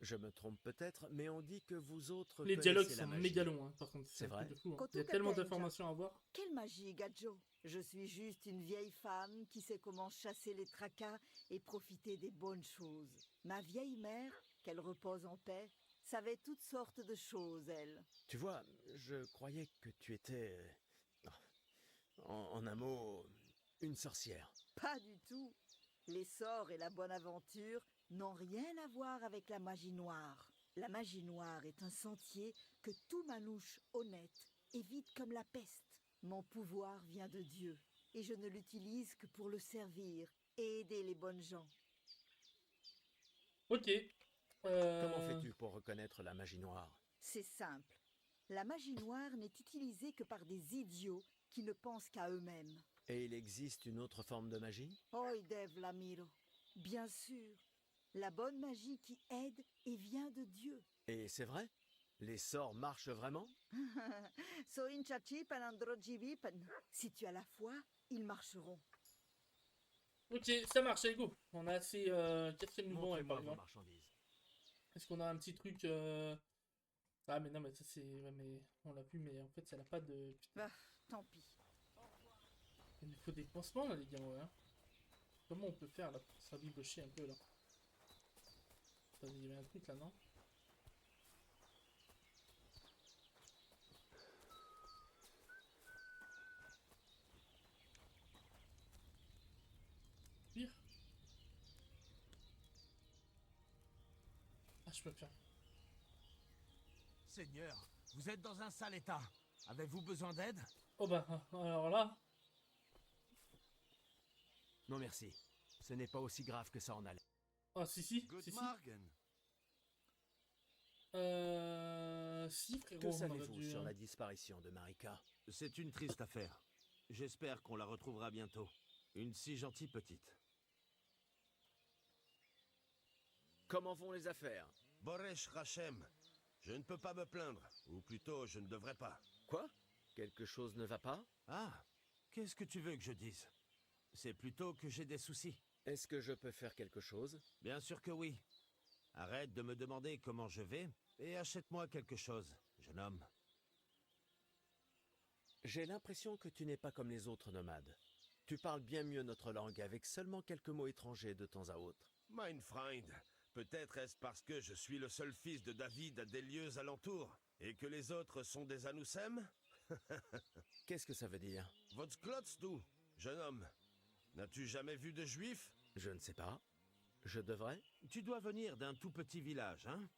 Je me trompe peut-être, mais on dit que vous autres Les connaissez dialogues la sont magie. méga longs, hein, par contre. C'est un vrai. truc de fou, hein. Kotu Il y a tellement Kapenja. d'informations à voir. Quelle magie, Gadjo! Je suis juste une vieille femme qui sait comment chasser les tracas et profiter des bonnes choses. Ma vieille mère, qu'elle repose en paix, savait toutes sortes de choses, elle. Tu vois, je croyais que tu étais... en un mot, une sorcière. Pas du tout. Les sorts et la bonne aventure n'ont rien à voir avec la magie noire. La magie noire est un sentier que tout manouche honnête évite comme la peste. Mon pouvoir vient de Dieu et je ne l'utilise que pour le servir et aider les bonnes gens. Ok. Comment fais-tu pour reconnaître la magie noire? C'est simple. La magie noire n'est utilisée que par des idiots qui ne pensent qu'à eux-mêmes. Et il existe une autre forme de magie? Oi Dev Lamiro. Bien sûr. La bonne magie qui aide et vient de Dieu. Et c'est vrai? Les sorts marchent vraiment? Soin chachi panandrojibi pan. Si tu as la foi, ils marcheront. Ok, ça marche, allez go. On a assez 4ème mouvement et Montrez-moi par vos exemple. marchandises. Est-ce qu'on a un petit truc Ah mais non mais ça c'est... Ouais, mais on l'a vu mais en fait ça n'a pas de... Putain, Bah, tant pis. il nous faut des pansements là les gars, ouais. Hein. Comment on peut faire là pour s'abibocher un peu là? Attendez, il y avait un truc là, non? Pire. Ah je peux faire. Seigneur, vous êtes dans un sale état. Avez-vous besoin d'aide? Oh bah alors là... Non merci. Ce n'est pas aussi grave que ça en a l'air. Ah si si, Good si si. morgen. Si frérot, Que on aurait savez-vous dû, sur la disparition de Marika? C'est une triste affaire. J'espère qu'on la retrouvera bientôt. Une si gentille petite. Comment vont les affaires? Boresh Rachem, je ne peux pas me plaindre. Ou plutôt, je ne devrais pas. Quoi? Quelque chose ne va pas? Ah, qu'est-ce que tu veux que je dise? C'est plutôt que j'ai des soucis. Est-ce que je peux faire quelque chose? Bien sûr que oui. Arrête de me demander comment je vais et achète-moi quelque chose, jeune homme. J'ai l'impression que tu n'es pas comme les autres nomades. Tu parles bien mieux notre langue avec seulement quelques mots étrangers de temps à autre. Mein Freund, peut-être est-ce parce que je suis le seul fils de David à des lieux alentours et que les autres sont des Anoussem? Qu'est-ce que ça veut dire? Votre klotz, du, jeune homme. N'as-tu jamais vu de juifs? Je ne sais pas. Je devrais? Tu dois venir d'un tout petit village, hein?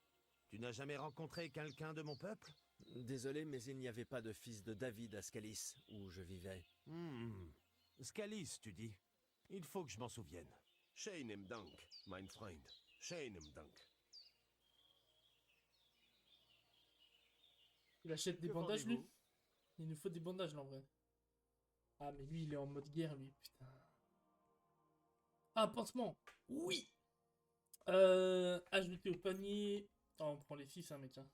Tu n'as jamais rencontré quelqu'un de mon peuple? Désolé, mais il n'y avait pas de fils de David à Scalis, où je vivais. Scalis, tu dis? Il faut que je m'en souvienne. Shane im Dank, mein Freund. Shane im Dank. Il achète des Que bandages, lui? vendez-vous? Il nous faut des bandages, là, en vrai. Ah, mais lui, il est en mode guerre, lui, putain. Ah, un pansement! Oui! Ajouter au panier. Ah, on prend les 6, hein, mec. Hein.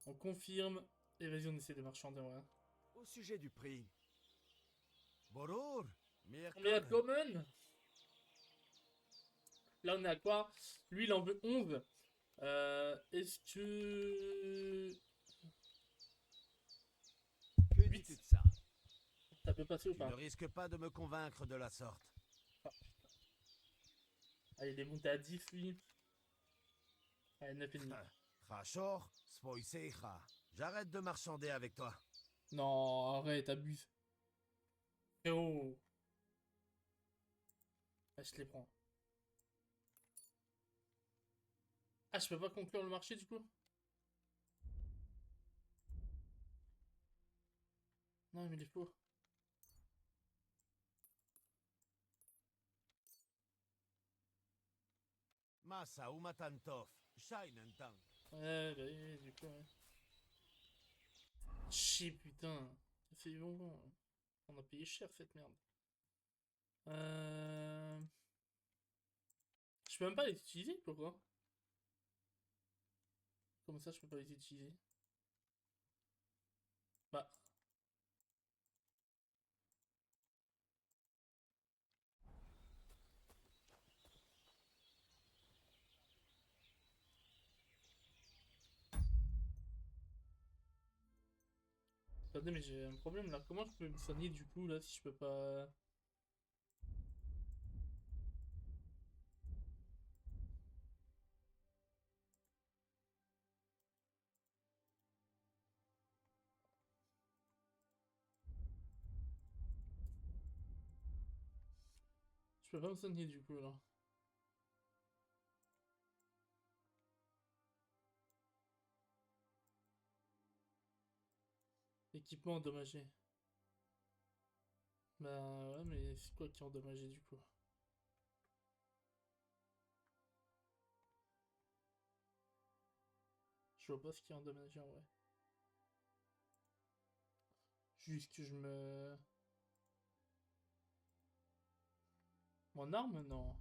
On confirme. Et vas-y, on essaie de marchander, en vrai. Au sujet du prix. Boror, Mais common! Là, on est à quoi? Lui, il en veut 11. Est-ce que... Que Huit. dis-tu de ça? Ça peut passer ou Tu pas? ne risques pas de me convaincre de la sorte. Ah, il est monté à 10, lui. Allez, 9,5. Trashor, spoisecha. J'arrête de marchander avec toi. Non, arrête, abuse. Frérot. Ah, je les prends. Ah, je peux pas conclure le marché, du coup? Non, mais il est faux. Massa ou Matantov, Shine Tank. Ouais, bah oui, du coup, ouais. Chier, putain. C'est bon. On a payé cher, cette merde. Je peux même pas les utiliser, pourquoi? Comment ça, je peux pas les utiliser? Bah. Attendez, mais j'ai un problème là. Comment je peux me soigner du coup là si je peux pas. Je peux pas me soigner du coup là. Équipement endommagé. Bah ouais, mais c'est quoi qui est endommagé du coup? Je vois pas ce qui est endommagé en vrai. Juste que je me. Mon arme, non.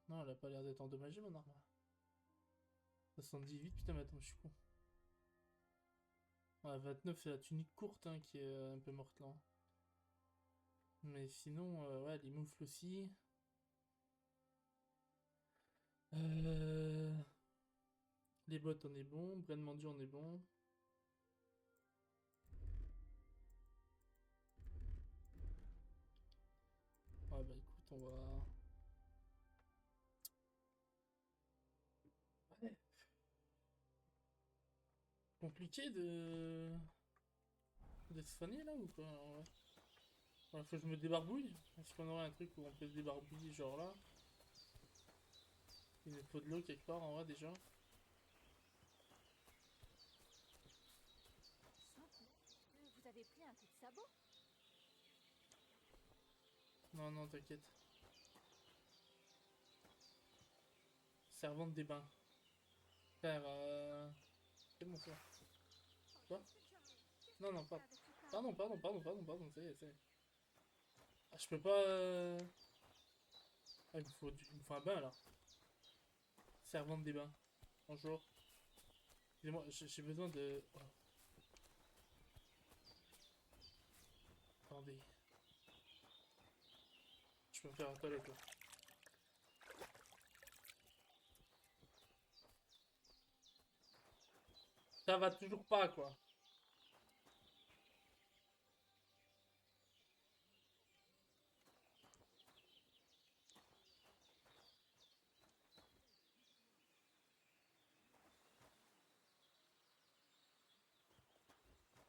Non, elle a pas l'air d'être endommagée mon arme. 78, putain, mais attends, je suis con. Ouais, 29, c'est la tunique courte hein, qui est un peu morte là. Mais sinon, ouais, les moufles aussi. Les bottes, on est bon. Bren Mandu, on est bon. Ouais, bah écoute, on va. Ouais. Compliqué de se soigner là ou quoi? Ouais. Ouais, faut que je me débarbouille. Est-ce qu'on aurait un truc où on peut se débarbouiller, genre là? Il nous faut de l'eau quelque part en vrai déjà. Simple. Vous avez pris un coup de sabot? Non, non, t'inquiète. Servante des bains. Frère, c'est bon ça. Quoi? Non, non, pas. Pardon, ça y est, ça y est. Ah, je peux pas. Ah, il me faut un bain là. Servante des bains. Bonjour. Excusez-moi, j'ai besoin de. Oh. Attendez. Je peux me faire un toilette là. Ça va toujours pas quoi.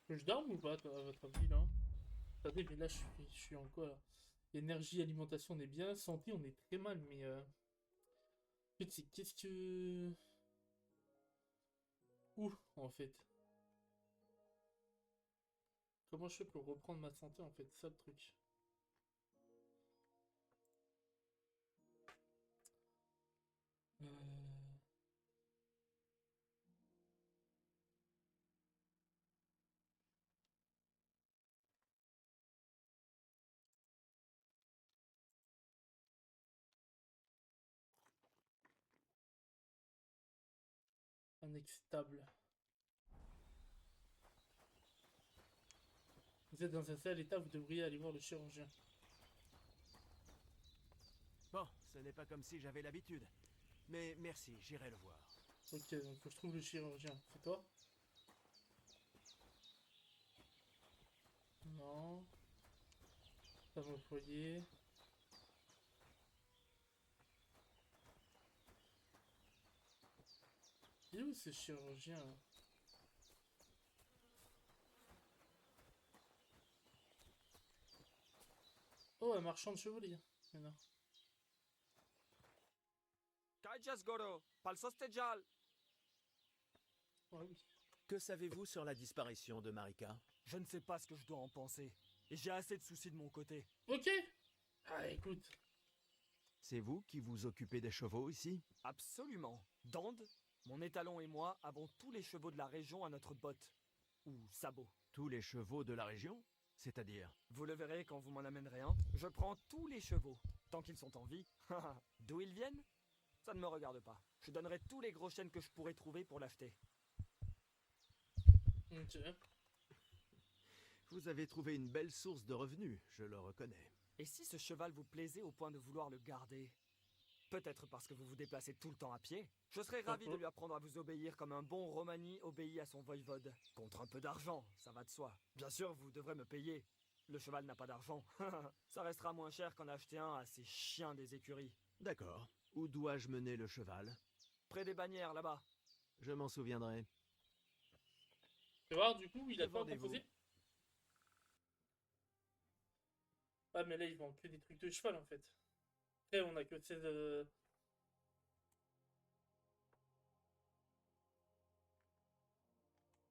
Que je dorme ou pas, à votre avis, là? Attendez, mais là, je suis en quoi, là? Énergie, alimentation, on est bien. Santé, on est très mal, mais... En fait, c'est qu'est-ce que... Où, en fait? Comment je fais pour reprendre ma santé, en fait? C'est ça le truc. Euh, Annexe stable. Vous êtes dans un sale état, vous devriez aller voir le chirurgien. Bon, ce n'est pas comme si j'avais l'habitude. Mais merci, j'irai le voir. Ok, donc faut que je trouve le chirurgien. C'est toi? Non. Pas mon foyer. Il est où ce chirurgien? Oh, un marchand de chevaux, les gars. Maintenant. Kaijas Goro, pal sostejal. Ah oui. Que savez-vous sur la disparition de Marika? Je ne sais pas ce que je dois en penser. Et j'ai assez de soucis de mon côté. Ok. Ah, écoute. C'est vous qui vous occupez des chevaux ici? Absolument. Dande, mon étalon et moi avons tous les chevaux de la région à notre botte. Ou sabot. Tous les chevaux de la région? C'est-à-dire? Vous le verrez quand vous m'en amènerez un. Je prends tous les chevaux, tant qu'ils sont en vie. D'où ils viennent? Ça ne me regarde pas. Je donnerai tous les gros chênes que je pourrai trouver pour l'acheter. Ok. Vous avez trouvé une belle source de revenus, je le reconnais. Et si ce cheval vous plaisait au point de vouloir le garder? Peut-être parce que vous vous déplacez tout le temps à pied. Je serais ravi de lui apprendre à vous obéir comme un bon Romani obéit à son voïvode. Contre un peu d'argent, ça va de soi. Bien sûr, vous devrez me payer. Le cheval n'a pas d'argent. Ça restera moins cher qu'en acheter un à ces chiens des écuries. D'accord. Où dois-je mener le cheval? Près des bannières, là-bas. Je m'en souviendrai. Tu vas voir, du coup, il a Que pas vendez-vous? proposé. Ah, mais là, ils vendent que des trucs de cheval, en fait. Après, on a que 16...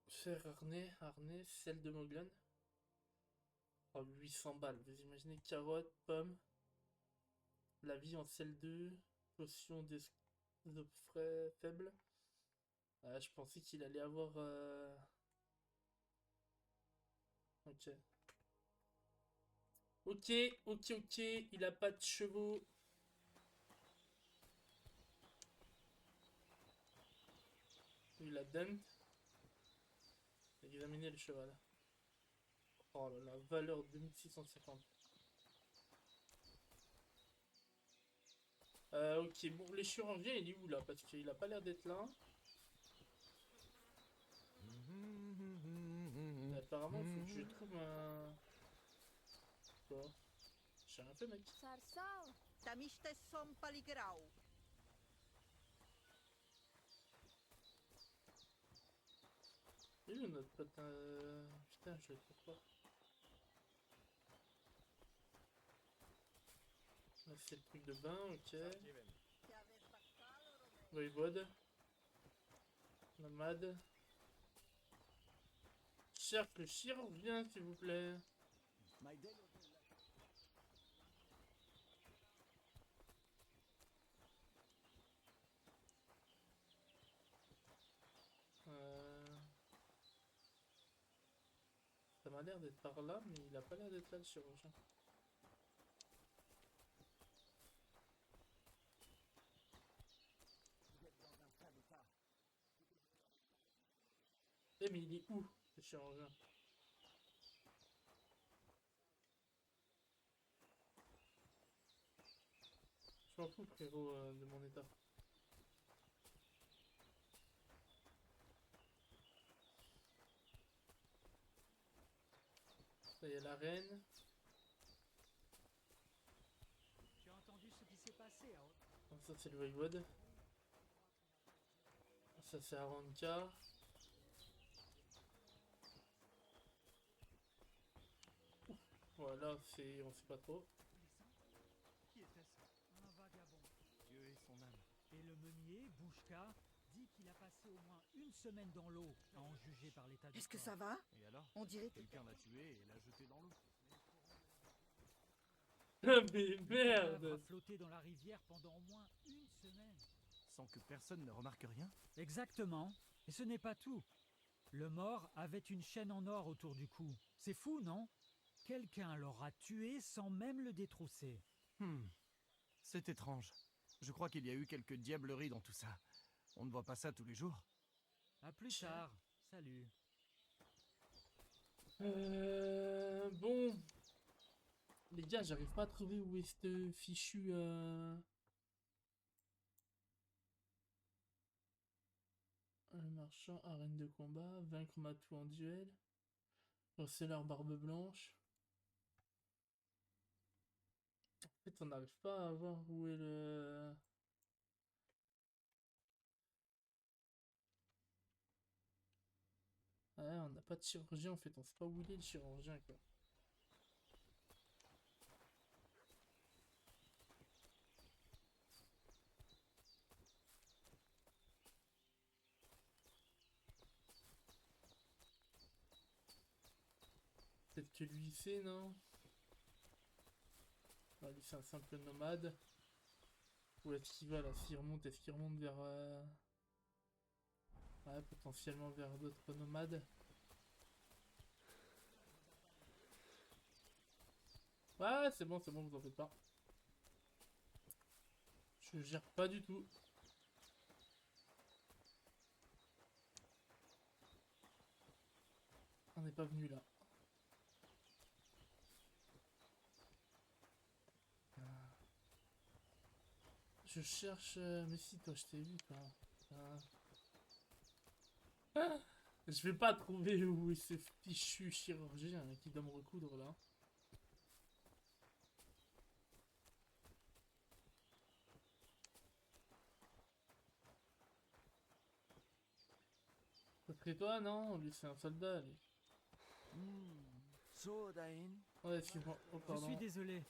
Fer harnais, sel de Moglan. Oh, 800 balles. Vous imaginez, carottes, pommes. La vie en sel 2. Potion de frais faible. Ah, je pensais qu'il allait avoir... Ok. Ok, ok. Il a pas de chevaux. Il a dent. Examinez le cheval. Oh là là, valeur 2650. Ok, bon, les chirurgiens, il est où là? Parce qu'il a pas l'air d'être là. Et apparemment, faut que je trouve un... Quoi? J'ai rien fait, mec. Sarsao. Tamishte som paligrao. Il est où notre pote? Putain, je le trouve pas. Là, c'est le truc de bain, ok. Voivode. Nomade. Cherche le chirurgien, s'il vous plaît. Ça m'a l'air d'être par là, mais il a pas l'air d'être là, le chirurgien. Eh, mais il est où, le chirurgien? Je m'en fous, frérot, de mon état. Là, il y a la reine. Tu as entendu ce qui s'est passé à... Donc ça, c'est le voivode. Ça, c'est Aranka. Voilà, c'est... on sait pas trop. meunier, Bouchka, dit qu'il a passé au moins une semaine dans l'eau, à en juger par l'état du Est-ce que corps. ça va? Et alors? On dirait que... Quelqu'un l'a tué et l'a jeté dans l'eau. Ah, mais Le cadavre a merde! flotté dans la rivière pendant au moins une semaine. Sans que personne ne remarque rien? Exactement. Et ce n'est pas tout. Le mort avait une chaîne en or autour du cou. C'est fou, non? Quelqu'un l'aura tué sans même le détrousser. C'est étrange. Je crois qu'il y a eu quelques diableries dans tout ça. On ne voit pas ça tous les jours. À plus tard. Salut. Bon. Les gars, j'arrive pas à trouver où est ce fichu... Un marchand, arène de combat, vaincre Matou en duel, Sorceleur barbe blanche. En fait, on n'arrive pas à voir où est le... Ouais, on n'a pas de chirurgien en fait, on sait pas où il est le chirurgien quoi. Peut-être que lui sait, non? Ah, lui c'est un simple nomade. Où est-ce qu'il va là? S'il remonte, est-ce qu'il remonte vers... Ouais, potentiellement vers d'autres nomades. Ouais, c'est bon, vous en faites pas. Je gère pas du tout. On n'est pas venu là. Je cherche... Mais si, toi, je t'ai vu, toi. Ah, je vais pas trouver où est ce fichu chirurgien qui doit me recoudre là. Ça serait toi, non? Lui, c'est un soldat, lui. So, Dain. Ouais, excuse-moi. Oh, Je pardon. suis désolé.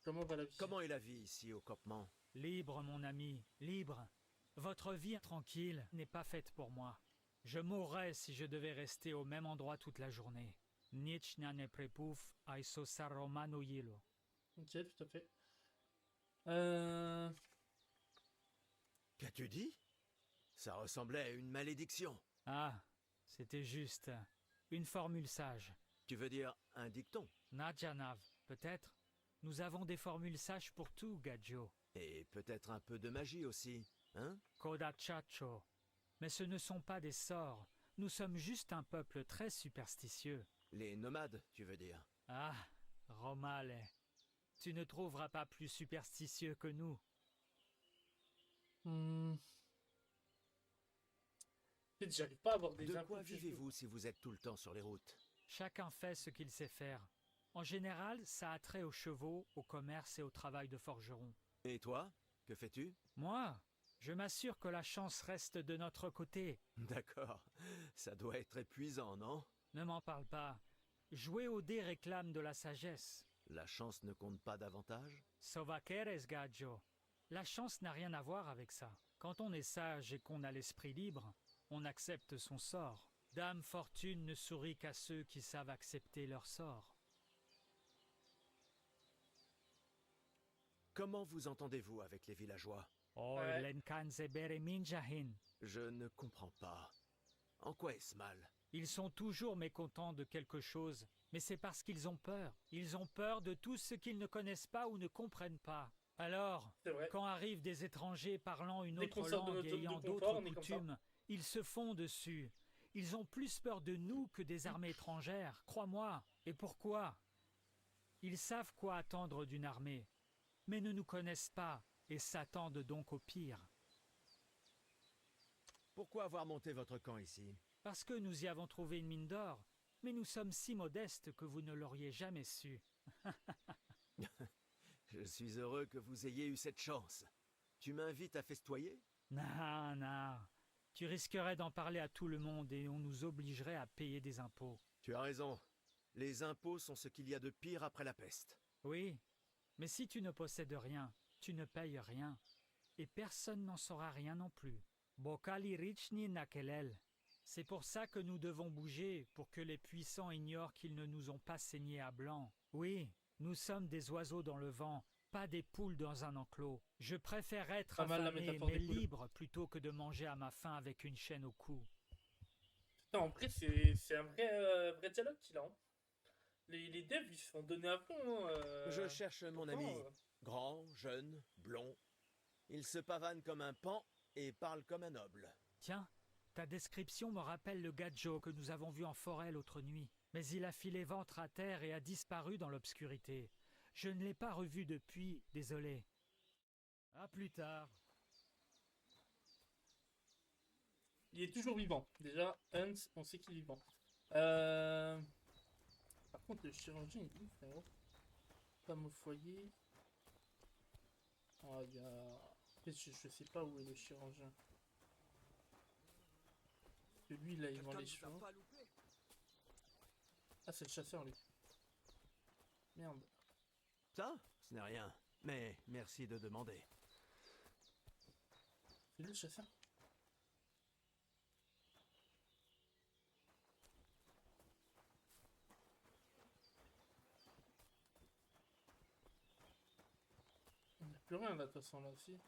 Comment va la vie? Comment est la vie ici au campement? Libre, mon ami, libre. Votre vie tranquille n'est pas faite pour moi. Je mourrais si je devais rester au même endroit toute la journée. Nici ne prepuf aiso saromano yilo. Ok, tout à fait. Qu'as-tu dit? Ça ressemblait à une malédiction. Ah, c'était juste une formule sage. Tu veux dire un dicton? Nadjanav, peut-être? Nous avons des formules sages pour tout, Gadjo. Et peut-être un peu de magie aussi, hein? Kodachacho. Mais ce ne sont pas des sorts. Nous sommes juste un peuple très superstitieux. Les nomades, tu veux dire? Ah, Romale. Tu ne trouveras pas plus superstitieux que nous. En fait, j'arrive pas à avoir des De infos quoi que je peux- vivez-vous si vous êtes tout le temps sur les routes? Chacun fait ce qu'il sait faire. En général, ça a trait aux chevaux, au commerce et au travail de forgeron. Et toi, que fais-tu? Moi, je m'assure que la chance reste de notre côté. D'accord, ça doit être épuisant, non? Ne m'en parle pas. Jouer au dé réclame de la sagesse. La chance ne compte pas davantage? Sovaqueres, Gadjo. La chance n'a rien à voir avec ça. Quand on est sage et qu'on a l'esprit libre, on accepte son sort. Dame Fortune ne sourit qu'à ceux qui savent accepter leur sort. Comment vous entendez-vous avec les villageois? Oh, Ouais. lenkanze bere minjahin. Je ne comprends pas. En quoi est-ce mal? Ils sont toujours mécontents de quelque chose, mais c'est parce qu'ils ont peur. Ils ont peur de tout ce qu'ils ne connaissent pas ou ne comprennent pas. Alors, C'est vrai. quand arrivent des étrangers parlant une Dès qu'on autre sort de langue notre et zone de ayant confort, d'autres on est comme ça. coutumes, ils se font dessus. Ils ont plus peur de nous que des armées étrangères, crois-moi. Et pourquoi? Ils savent quoi attendre d'une armée, mais ne nous connaissent pas et s'attendent donc au pire. Pourquoi avoir monté votre camp ici? Parce que nous y avons trouvé une mine d'or, mais nous sommes si modestes que vous ne l'auriez jamais su. Je suis heureux que vous ayez eu cette chance. Tu m'invites à festoyer? Non, non. Tu risquerais d'en parler à tout le monde et on nous obligerait à payer des impôts. Tu as raison. Les impôts sont ce qu'il y a de pire après la peste. Oui, Mais si tu ne possèdes rien, tu ne payes rien. Et personne n'en saura rien non plus. Bokali Richni Nakelel. C'est pour ça que nous devons bouger, pour que les puissants ignorent qu'ils ne nous ont pas saignés à blanc. Oui, nous sommes des oiseaux dans le vent, pas des poules dans un enclos. Je préfère être Pas mal la affamé métaphore mais des poules. libre plutôt que de manger à ma faim avec une chaîne au cou. Putain, en vrai, c'est un vrai dialogue qu'il a. Hein. Les devs, ils se font donner à fond. Hein, Je cherche mon ami. pourtant, Grand, jeune, blond. Il se pavane comme un pan et parle comme un noble. Tiens, ta description me rappelle le Gadjo que nous avons vu en forêt l'autre nuit. Mais il a filé ventre à terre et a disparu dans l'obscurité. Je ne l'ai pas revu depuis, désolé. À plus tard. Il est toujours vivant. Déjà, Hans, on sait qu'il est vivant. Par contre, le chirurgien, il est où, frérot? Femme au foyer. Ah, il y a... En fait, je sais pas où est le chirurgien. Parce que lui, là, il vend Quelqu'un les ne vous a chevaux. pas loupé. Ah, c'est le chasseur, lui. Merde. Ça, ce n'est rien. Mais merci de demander. C'est lui, le chasseur? Il n'y a plus rien, là, de toute façon, là, aussi.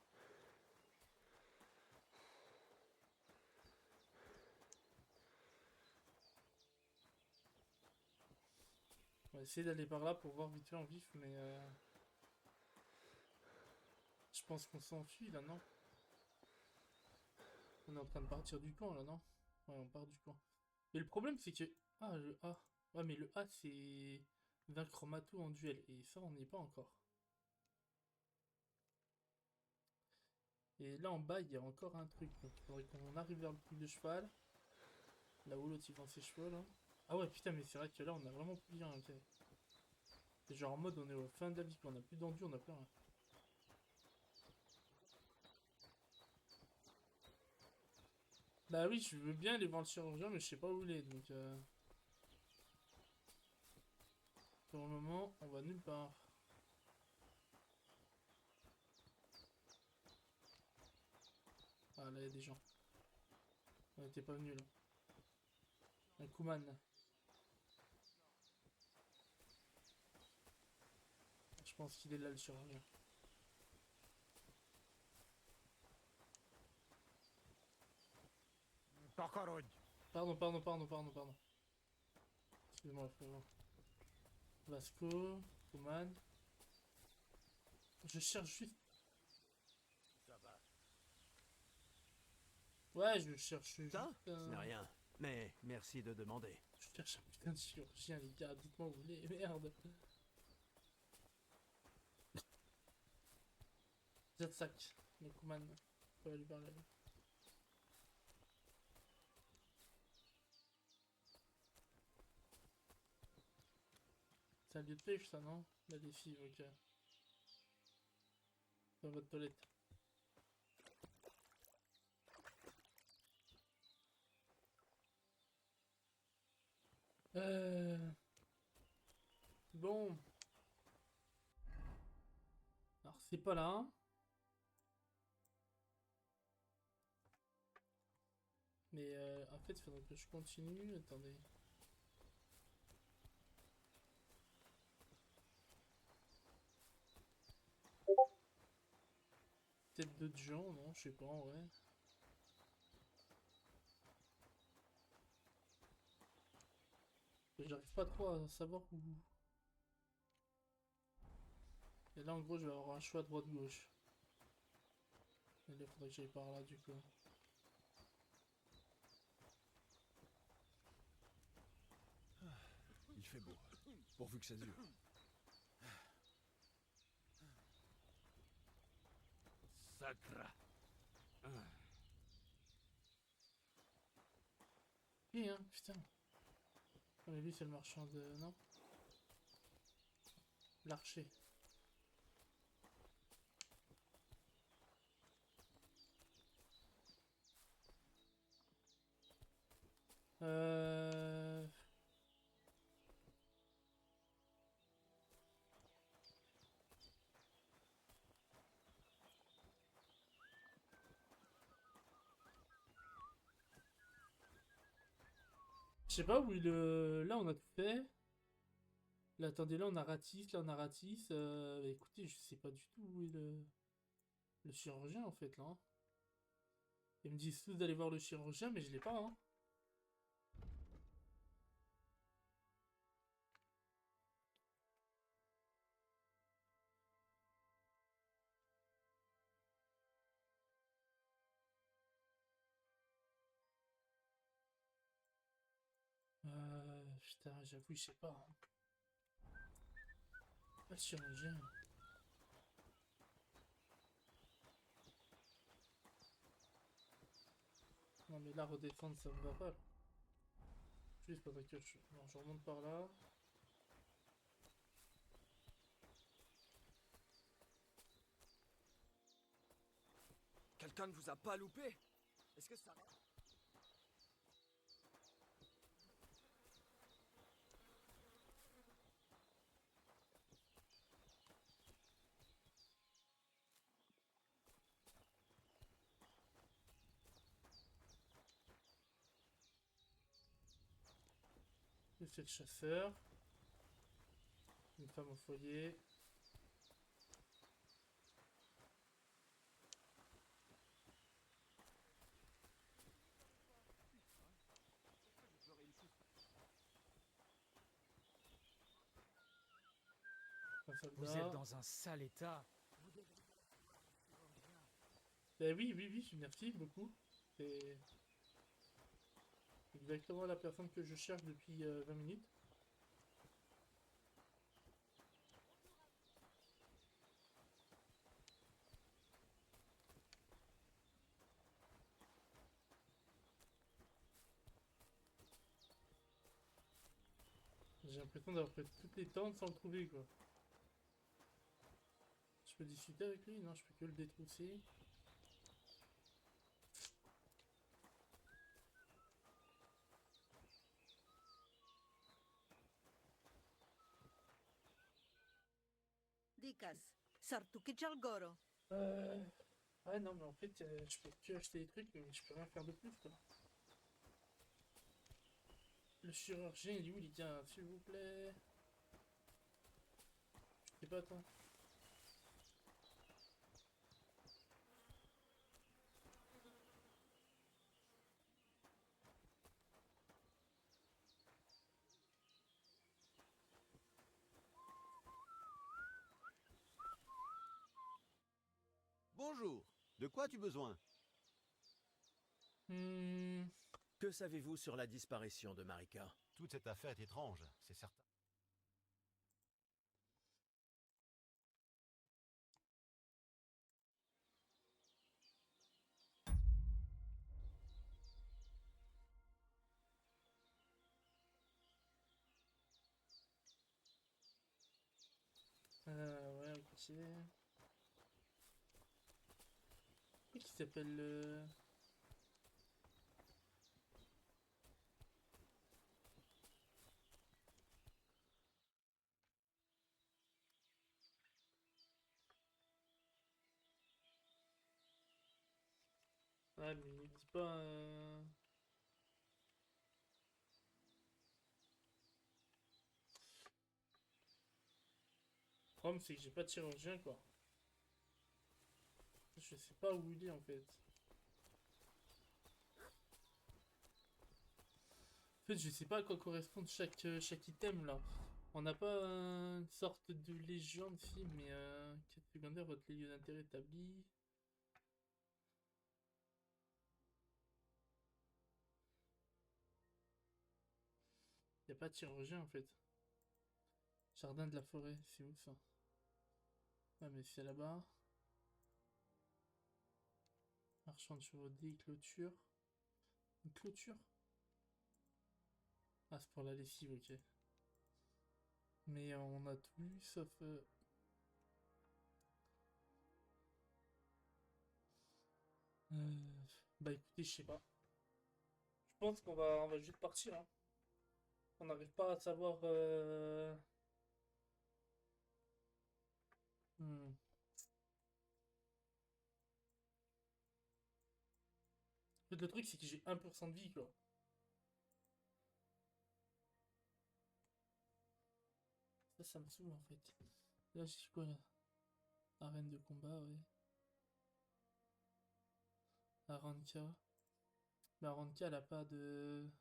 On va essayer d'aller par là pour voir vite fait en vif, mais je pense qu'on s'enfuit là, non? On est en train de partir du camp là, non? Ouais, on part du camp. Et le problème c'est que... Ah, le A. Ouais, mais le A c'est... Vaincre Matou en duel. Et ça, on n'y est pas encore. Et là en bas, il y a encore un truc. Donc il faudrait qu'on arrive vers le truc de cheval. Là où l'autre il vend ses chevaux là. Ah ouais, putain, mais c'est vrai que là on a vraiment plus rien. Ok. C'est genre en mode on est au fin de la vie, on a plus d'enduit, on a plus rien. Bah oui, je veux bien aller voir le chirurgien, mais je sais pas où il est, donc pour le moment, on va nulle part. Ah là, il y a des gens. On était pas venus là. Un Kuman. Je pense qu'il est là le chirurgien. Pardon. Excuse-moi, frérot. Vasco, Kuman. Je cherche juste. Ouais, je cherche juste. Ça, ce n'est rien. Mais merci de demander. Je cherche un putain de chirurgien, les gars. Dites-moi où vous voulez. Merde. Jetsac. Le Kuman. On peut aller vers là. C'est un lieu de pêche, ça, non? La défi, ok. Dans votre toilette. Bon. Alors, c'est pas là. Mais en fait, il faudrait que je continue. Attendez. Peut-être d'autres gens, non? Je sais pas, en vrai. J'arrive pas trop à savoir où. Et là, en gros, je vais avoir un choix droite-gauche. Et là, il faudrait que j'aille par là, du coup. Il fait beau. Pourvu que ça dure. Sacre. Oui, hein, putain. Ah, mais lui, c'est le marchand de... Non? L'archer. Euh... Je sais pas où il... Là, on a tout fait. Là, attendez, là, on a Ratis. Là, on a Ratis. Écoutez, je sais pas du tout où est le chirurgien, en fait, là. Hein. Ils me disent tous d'aller voir le chirurgien, mais je l'ai pas, hein. Putain, j'avoue, je sais pas. Hein. Pas le chirurgien. Non, mais là, redescendre, ça me va pas. Là. Juste pendant que je... Non, je remonte par là. Quelqu'un ne vous a pas loupé? Est-ce que ça... C'est le chasseur. Une femme au foyer. Un soldat. Vous êtes dans un sale état. Ben oui, oui, oui, merci beaucoup. C'est exactement la personne que je cherche depuis 20 minutes. J'ai l'impression d'avoir fait toutes les tentes sans le trouver, quoi. Je peux discuter avec lui? Non, je peux que le détrousser. Dikas, Sartukijal Goro. Ouais, non, mais en fait, je peux que acheter des trucs, mais je peux rien faire de plus, quoi. Le chirurgien, il est où? Il dit, s'il vous plaît. Je sais pas, attends. Bonjour. De quoi as-tu besoin? Que savez-vous sur la disparition de Marika? Toute cette affaire est étrange, c'est certain. Ouais, ok. Qui s'appelle le... Ouais, mais il dit pas... Le problème, c'est que j'ai pas de chirurgien, quoi. Je sais pas où il est, en fait. En fait, je sais pas à quoi correspond chaque item, là. On n'a pas une sorte de légende, si, mais... quête secondaire, votre lieu d'intérêt établi... Y a pas de chirurgien, en fait. Jardin de la forêt, c'est où, ça? Ah, mais c'est là-bas. Marchand de chevaudier, clôture. Une clôture? Ah, c'est pour la lessive, ok. Mais on a tout eu, sauf... Bah écoutez, je sais pas. Je pense qu'on va juste partir, hein. On n'arrive pas à savoir... hmm. En fait, le truc, c'est que j'ai 1% de vie, quoi. Ça me saoule en fait. Là, j'ai quoi là? Arène de combat, ouais. Aranka. Mais Aranka, elle a pas de.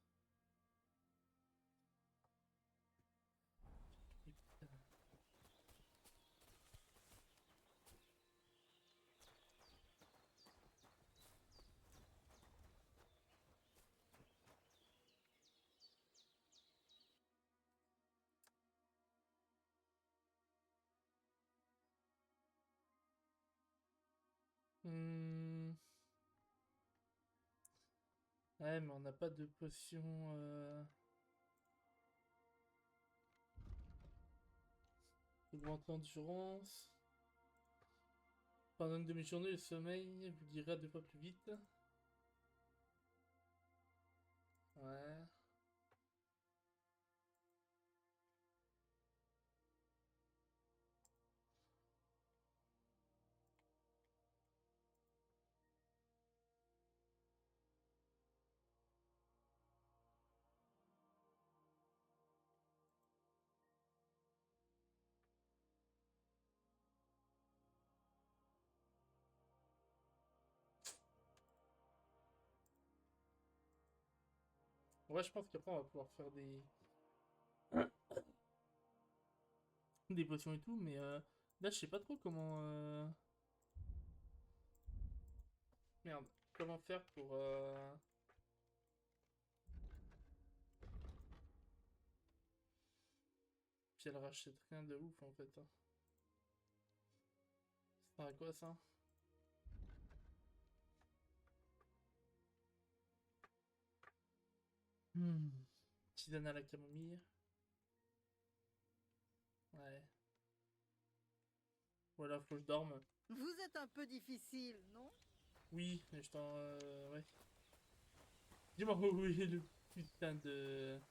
Hmm. Ouais, mais on n'a pas de potion. Augmente l'endurance. Pendant une demi-journée, le sommeil vous dira 2 fois plus vite. Ouais. Ouais, je pense qu'après on va pouvoir faire des potions et tout, mais là je sais pas trop comment. Merde, comment faire pour. Puis elle rachète rien de ouf en fait, hein. Ça sert à quoi ça? Tisane à la camomille. Ouais. Voilà, faut que je dorme. Vous êtes un peu difficile, non? Oui, mais je t'en. Ouais. Dis-moi où est le putain de.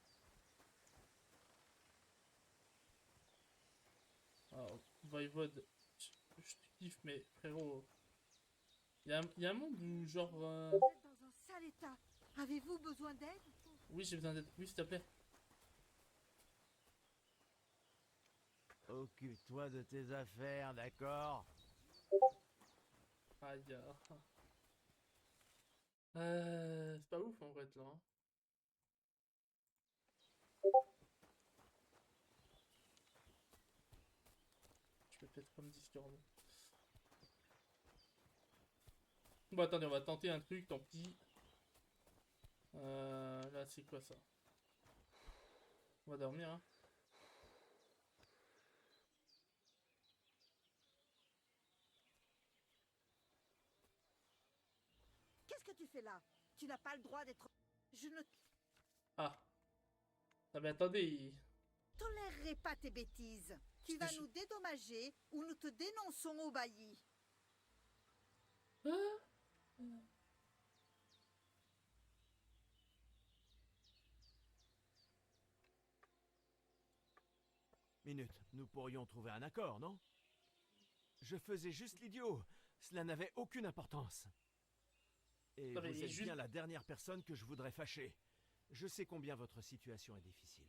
Alors, Voivode, je te kiffe, mais frérot. Y a un monde où genre. Vous êtes dans un sale état. Avez-vous besoin d'aide? Oui, j'ai besoin d'aide. Oui, s'il te plaît. Occupe-toi de tes affaires, d'accord? Aïe. C'est pas ouf en fait là, hein. Je vais peut-être comme Discord. Bon, attendez, on va tenter un truc, tant pis. Là, c'est quoi ça? On va dormir, hein. Qu'est-ce que tu fais là? Tu n'as pas le droit d'être... Je ne Ah. Ah, mais attendez. tolérerai pas tes bêtises. Tu vas nous dédommager ou nous te dénonçons au bailli. Minute, nous pourrions trouver un accord, non? Je faisais juste l'idiot. Cela n'avait aucune importance. Et Non, mais vous êtes juste- bien la dernière personne que je voudrais fâcher. Je sais combien votre situation est difficile.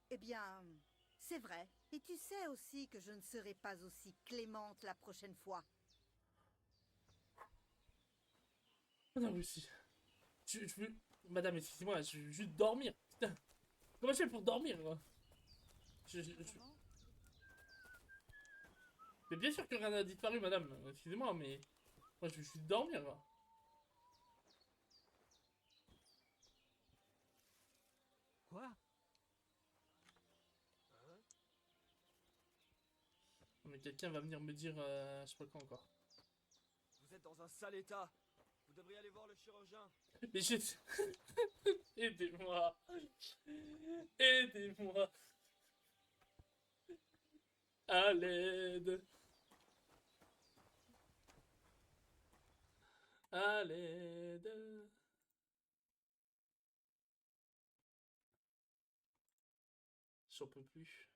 Eh bien, c'est vrai. Et tu sais aussi que je ne serai pas aussi clémente la prochaine fois. Non, mais si. Je veux. Madame, excusez-moi, je veux juste dormir. Putain. Comment je fais pour dormir, moi? Mais bien sûr que rien n'a disparu, madame. Excusez-moi, mais. Moi, je veux juste dormir, là. Quoi? Non, mais quelqu'un va venir me dire. Je sais pas quoi encore. Vous êtes dans un sale état. Vous devriez aller voir le chirurgien. Mais je. Aidez-moi. Aidez-moi. À l'aide. À l'aide. J'en peux plus.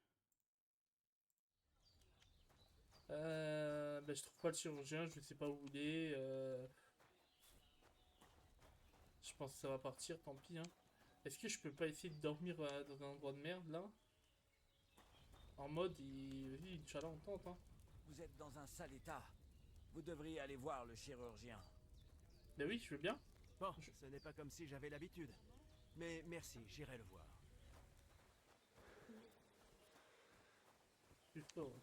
Ben, je trouve pas le chirurgien, je sais pas où il est. Je pense que ça va partir, tant pis, hein. Est-ce que je peux pas essayer de dormir dans un endroit de merde là? En mode, vas-y, Inch'Allah, on tente, hein. Vous êtes dans un sale état. Vous devriez aller voir le chirurgien. Ben oui, je veux bien. Bon, ce n'est pas comme si j'avais l'habitude. Mais merci, j'irai le voir. Plutôt.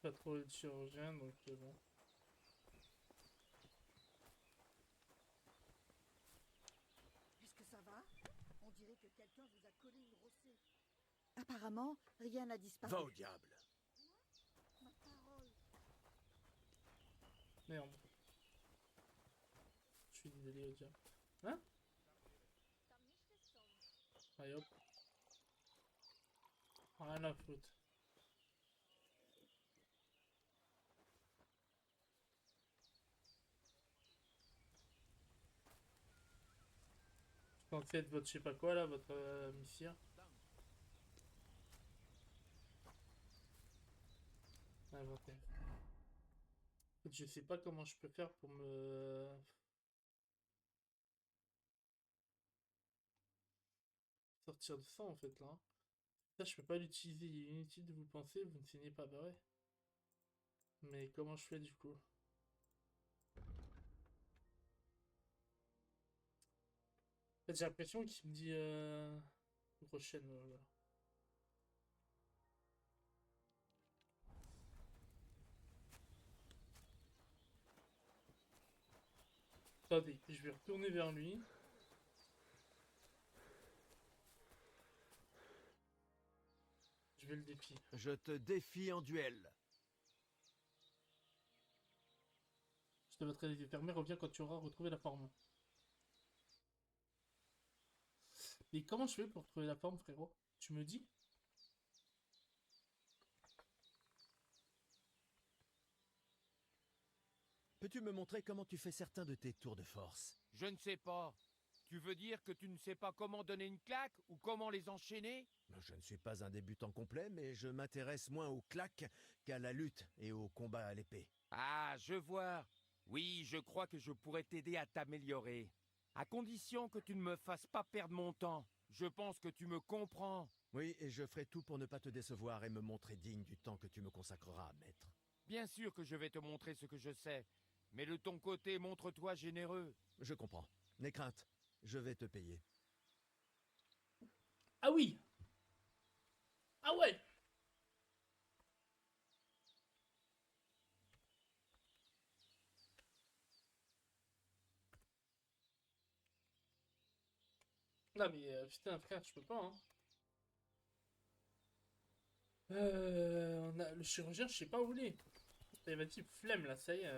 Pas trop de chirurgien, donc bon. Est-ce que ça va? On dirait que quelqu'un vous a collé une rossée. Apparemment, rien n'a disparu. Va au diable. Ma parole. Merde. Je suis désolé au diable. Hein? Allez hop. Rien à foutre. C'est censé être votre je sais pas quoi là, votre mission. Inventaire. En fait, je sais pas comment je peux faire pour me... sortir de ça en fait là. Ça je peux pas l'utiliser, il est inutile de vous penser, vous ne signez pas, bah ouais. Mais comment je fais du coup? En fait, j'ai l'impression qu'il me dit prochaine. Voilà. Attendez, je vais retourner vers lui. Je vais le défier. Je te défie en duel. Je te mettrai les yeux fermés, reviens quand tu auras retrouvé la forme. Mais comment je fais pour trouver la forme, frérot? Tu me dis? Peux-tu me montrer comment tu fais certains de tes tours de force? Je ne sais pas. Tu veux dire que tu ne sais pas comment donner une claque ou comment les enchaîner? Je ne suis pas un débutant complet, mais je m'intéresse moins aux claques qu'à la lutte et au combat à l'épée. Ah, je vois. Oui, je crois que je pourrais t'aider à t'améliorer. À condition que tu ne me fasses pas perdre mon temps. Je pense que tu me comprends. Oui, et je ferai tout pour ne pas te décevoir et me montrer digne du temps que tu me consacreras, maître. Bien sûr que je vais te montrer ce que je sais. Mais de ton côté, montre-toi généreux. Je comprends. N'aie crainte, je vais te payer. Ah oui! Ah ouais! Non mais putain frère, je peux pas hein. On a le chirurgien, je sais pas où il est. Il va dire flemme là, ça y est.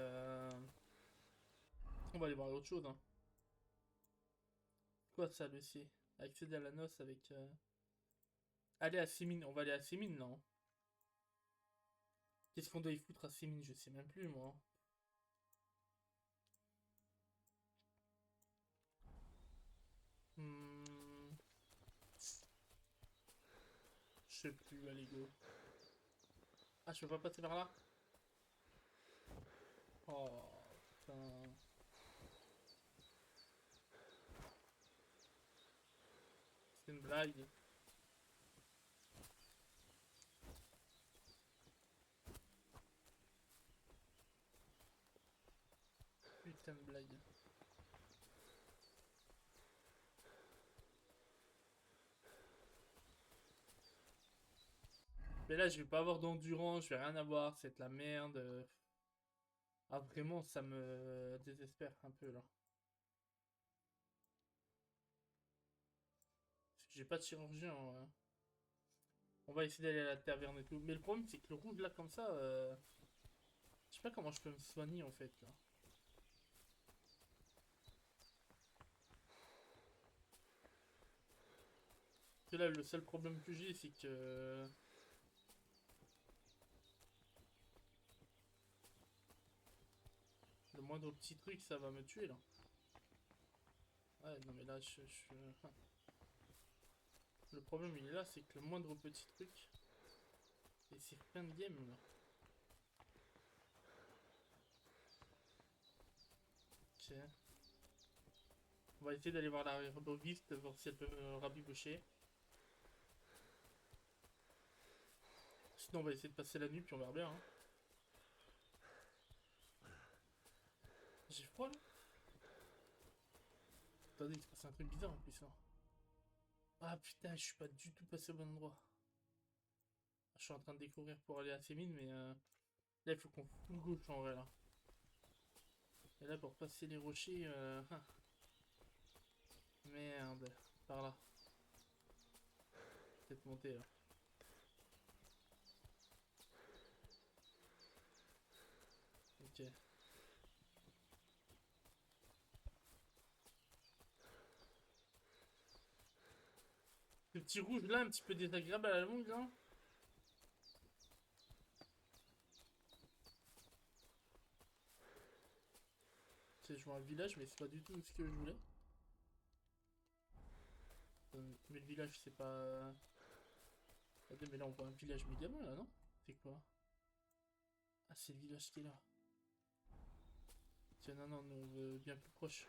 On va aller voir autre chose. Hein. Quoi ça le C? Accéder à la noce avec. Aller à Sémine, on va aller à Sémine non? Qu'est-ce qu'on doit y foutre à Sémine? Je sais même plus moi. Je sais plus, allez go. Ah, je peux pas passer par là? Oh, putain. C'est une blague. Putain de blague. Mais là, je vais pas avoir d'endurance, je vais rien avoir, c'est de la merde. Ah, vraiment, ça me désespère un peu là. J'ai pas de chirurgien. Ouais. On va essayer d'aller à la taverne et tout. Mais le problème, c'est que le rouge là, comme ça, je sais pas comment je peux me soigner en fait là. Parce que là, le seul problème que j'ai, c'est que. Le moindre petit truc, ça va me tuer là. Ouais, non mais là, le problème il est là, c'est que le moindre petit truc... Et c'est fin de game là. Ok. On va essayer d'aller voir la herboviste, voir si elle peut me rabibocher. Sinon on va essayer de passer la nuit puis on verra bien. Hein. J'ai froid là. Attendez, il se passe un truc bizarre en plus là. Ah putain, je suis pas du tout passé au bon endroit. Je suis en train de découvrir pour aller à ces mines, mais là il faut qu'on fout gauche en vrai là. Et là pour passer les rochers, merde, par là. Peut-être monter là. Ok. Le petit rouge là, un petit peu désagréable à la longue là. Je vois un village, mais c'est pas du tout ce que je voulais. Mais le village, c'est pas... Attendez, mais là, on voit un village méga loin, là, non? C'est quoi? Ah, c'est le village qui est là. Tiens, non, non, on veut bien plus proche.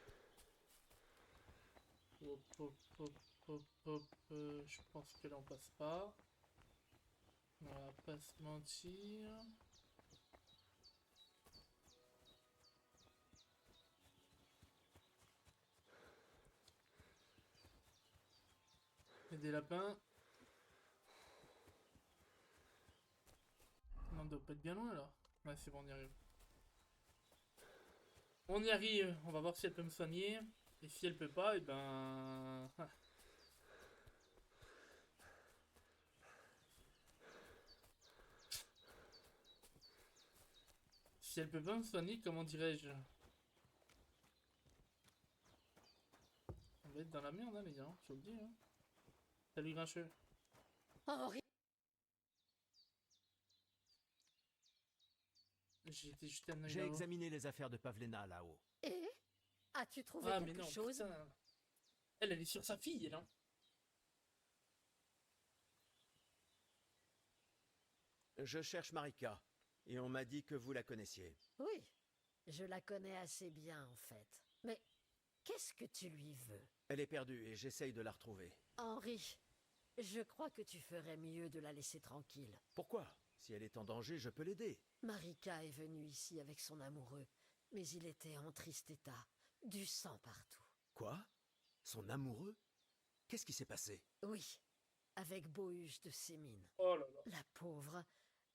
Hop, hop, hop, hop, hop. Je pense que là, on passe pas. On va pas se mentir. Il y a des lapins. Non, on doit pas être bien loin là. Ouais, c'est bon, on y arrive. On y arrive. On va voir si elle peut me soigner. Et si elle peut pas, et ben... Si elle peut pas me soigner, comment dirais-je? On va être dans la merde, hein, les gars. Je vous le dis. Hein. Salut, Grincheux. Henri. J'ai été jeté un œil J'ai là-haut. examiné les affaires de Pavlena là-haut. Et as-tu trouvé Ah, mais quelque non, chose? putain. Elle est sur sa fille, elle. Hein. Je cherche Marika, et on m'a dit que vous la connaissiez. Oui, je la connais assez bien en fait. Mais qu'est-ce que tu lui veux? Elle est perdue et j'essaye de la retrouver. Henri, je crois que tu ferais mieux de la laisser tranquille. Pourquoi? Si elle est en danger, je peux l'aider. Marika est venue ici avec son amoureux, mais il était en triste état, du sang partout. Quoi? Son amoureux? Qu'est-ce qui s'est passé? Oui, avec Bohuge de Sémine. Oh là là. La pauvre,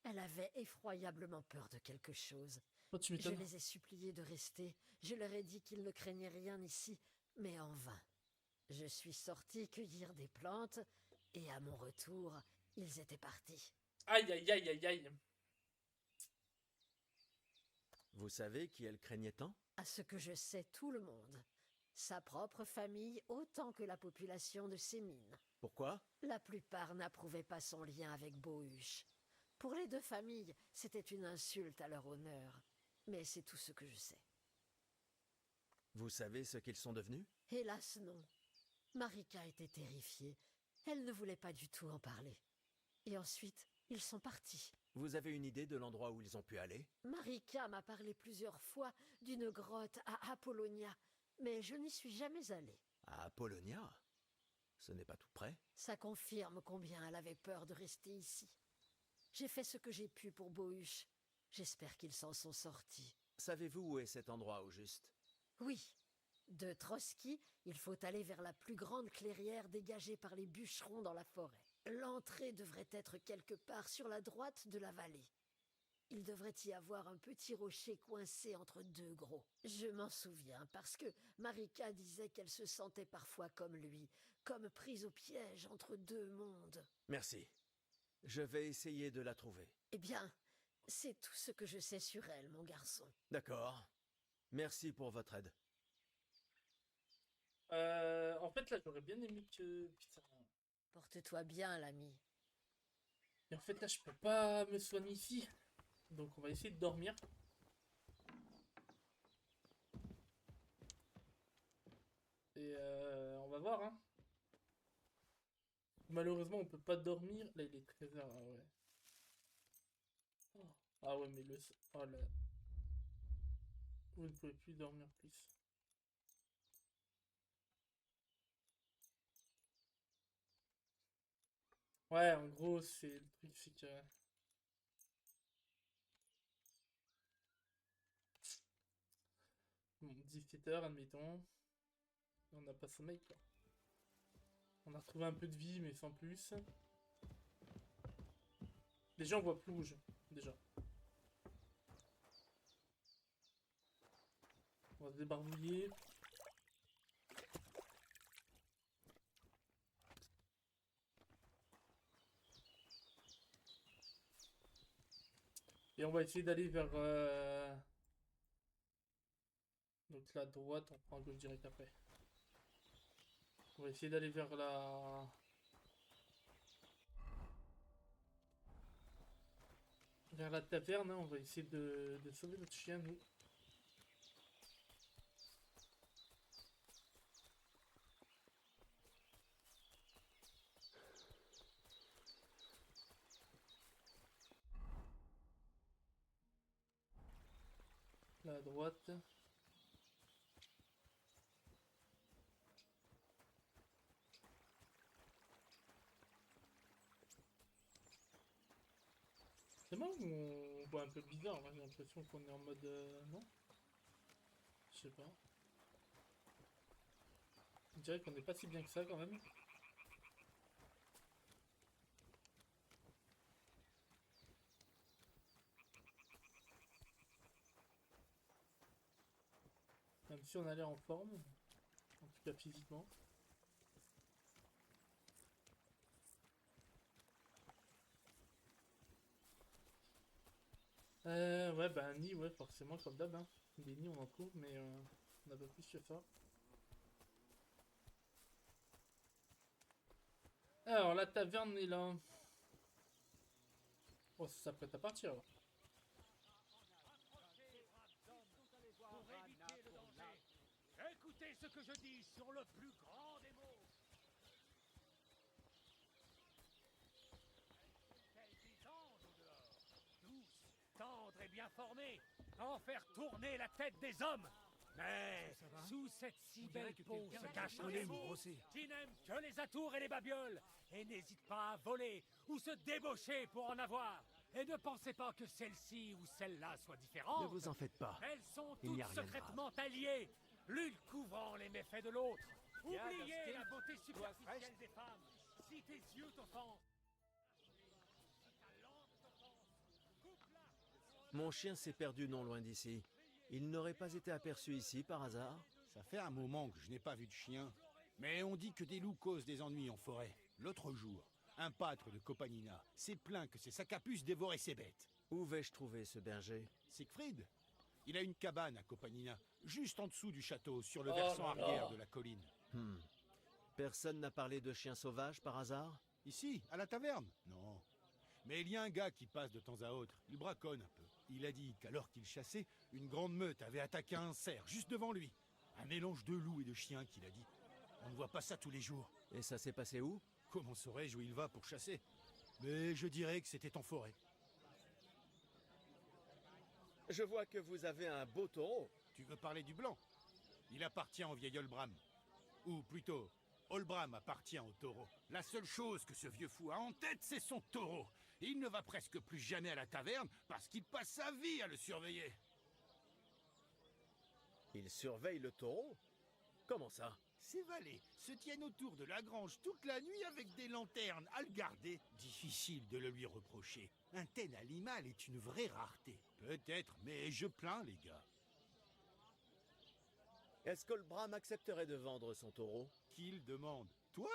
elle avait effroyablement peur de quelque chose. Oh, tu Je m'étonnes. les ai suppliés de rester. Je leur ai dit qu'ils ne craignaient rien ici, mais en vain. Je suis sorti cueillir des plantes, et à mon retour, ils étaient partis. Aïe, aïe, aïe, aïe, aïe. Vous savez qui elle craignait tant? À ce que je sais, tout le monde. Sa propre famille autant que la population de Sémine. Pourquoi? La plupart n'approuvaient pas son lien avec Bohuge. Pour les deux familles, c'était une insulte à leur honneur. Mais c'est tout ce que je sais. Vous savez ce qu'ils sont devenus? Hélas non. Marika était terrifiée. Elle ne voulait pas du tout en parler. Et ensuite, ils sont partis. Vous avez une idée de l'endroit où ils ont pu aller? Marika m'a parlé plusieurs fois d'une grotte à Apollonia, mais je n'y suis jamais allée. À Apollonia? Ce n'est pas tout près? Ça confirme combien elle avait peur de rester ici. J'ai fait ce que j'ai pu pour Bohuge. J'espère qu'ils s'en sont sortis. Savez-vous où est cet endroit au juste? Oui. De Trotsky, il faut aller vers la plus grande clairière dégagée par les bûcherons dans la forêt. L'entrée devrait être quelque part sur la droite de la vallée. Il devrait y avoir un petit rocher coincé entre deux gros. Je m'en souviens parce que Marika disait qu'elle se sentait parfois comme lui, comme prise au piège entre deux mondes. Merci. Je vais essayer de la trouver. Eh bien, c'est tout ce que je sais sur elle, mon garçon. D'accord. Merci pour votre aide. En fait, là, j'aurais bien aimé que... Putain. Porte-toi bien, l'ami. Et en fait, là, je peux pas me soigner ici. Donc, on va essayer de dormir. Et on va voir, hein. Malheureusement, on peut pas dormir. Là, il est 13h, ah ouais. Oh. Ah ouais, mais le... Oh là... Vous ne pouvez plus dormir plus. Ouais, en gros, c'est... Le truc, c'est que... Bon, 17h, admettons. On n'a pas sommeil, quoi. On a retrouvé un peu de vie, mais sans plus. Déjà, on voit plus rouge. Déjà. On va se débarbouiller. Et on va essayer d'aller vers... Donc la droite, on prend à gauche direct après. On va essayer d'aller vers la... Vers la taverne, hein. On va essayer de sauver notre chien, nous. La droite. C'est moi ou on voit un peu bizarre, hein. J'ai l'impression qu'on est en mode... non? Je sais pas. Je dirais qu'on n'est pas si bien que ça quand même. Même si on a l'air en forme. En tout cas physiquement. Ouais, bah un nid, ouais, forcément, comme d'hab, hein. Des nids, on en trouve, mais on n'a pas plus que ça. Alors, la taverne est là. Oh, ça s'apprête à partir, là. Écoutez ce que je dis sur le plus grand des mots. Des anges au dehors, tous tendres et bien formés, en faire tourner la tête des hommes. Mais sous cette si belle peau se cache un démon qui n'aime que les atours et les babioles, et n'hésite pas à voler ou se débaucher pour en avoir. Et ne pensez pas que celle-ci ou celle-là soient différentes. Ne vous en faites pas. Elles sont Il n'y toutes a rien de secrètement alliées, l'une couvrant les méfaits de l'autre. Oubliez la beauté superficielle des femmes. Si tes yeux t'offensent, Mon chien s'est perdu non loin d'ici. Il n'aurait pas été aperçu ici par hasard? Ça fait un moment que je n'ai pas vu de chien. Mais on dit que des loups causent des ennuis en forêt. L'autre jour, un pâtre de Copanina s'est plaint que ses sacs à puce dévoraient ses bêtes. Où vais-je trouver ce berger? Siegfried. Il a une cabane à Copanina, juste en dessous du château, sur le versant arrière de la colline. Personne n'a parlé de chiens sauvages par hasard? Ici, à la taverne? Non. Mais il y a un gars qui passe de temps à autre. Il braconne un peu. Il a dit qu'alors qu'il chassait, une grande meute avait attaqué un cerf juste devant lui. Un mélange de loups et de chiens, qu'il a dit. On ne voit pas ça tous les jours. Et ça s'est passé où? Comment saurais-je où il va pour chasser? Mais je dirais que c'était en forêt. Je vois que vous avez un beau taureau. Tu veux parler du blanc? Il appartient au vieil Olbram. Ou plutôt, Olbram appartient au taureau. La seule chose que ce vieux fou a en tête, c'est son taureau. Il ne va presque plus jamais à la taverne parce qu'il passe sa vie à le surveiller. Il surveille le taureau? Comment ça? Ses valets se tiennent autour de la grange toute la nuit avec des lanternes à le garder. Difficile de le lui reprocher. Un tel animal est une vraie rareté. Peut-être, mais je plains les gars. Est-ce qu'Olbram accepterait de vendre son taureau? Qu'il demande? Toi?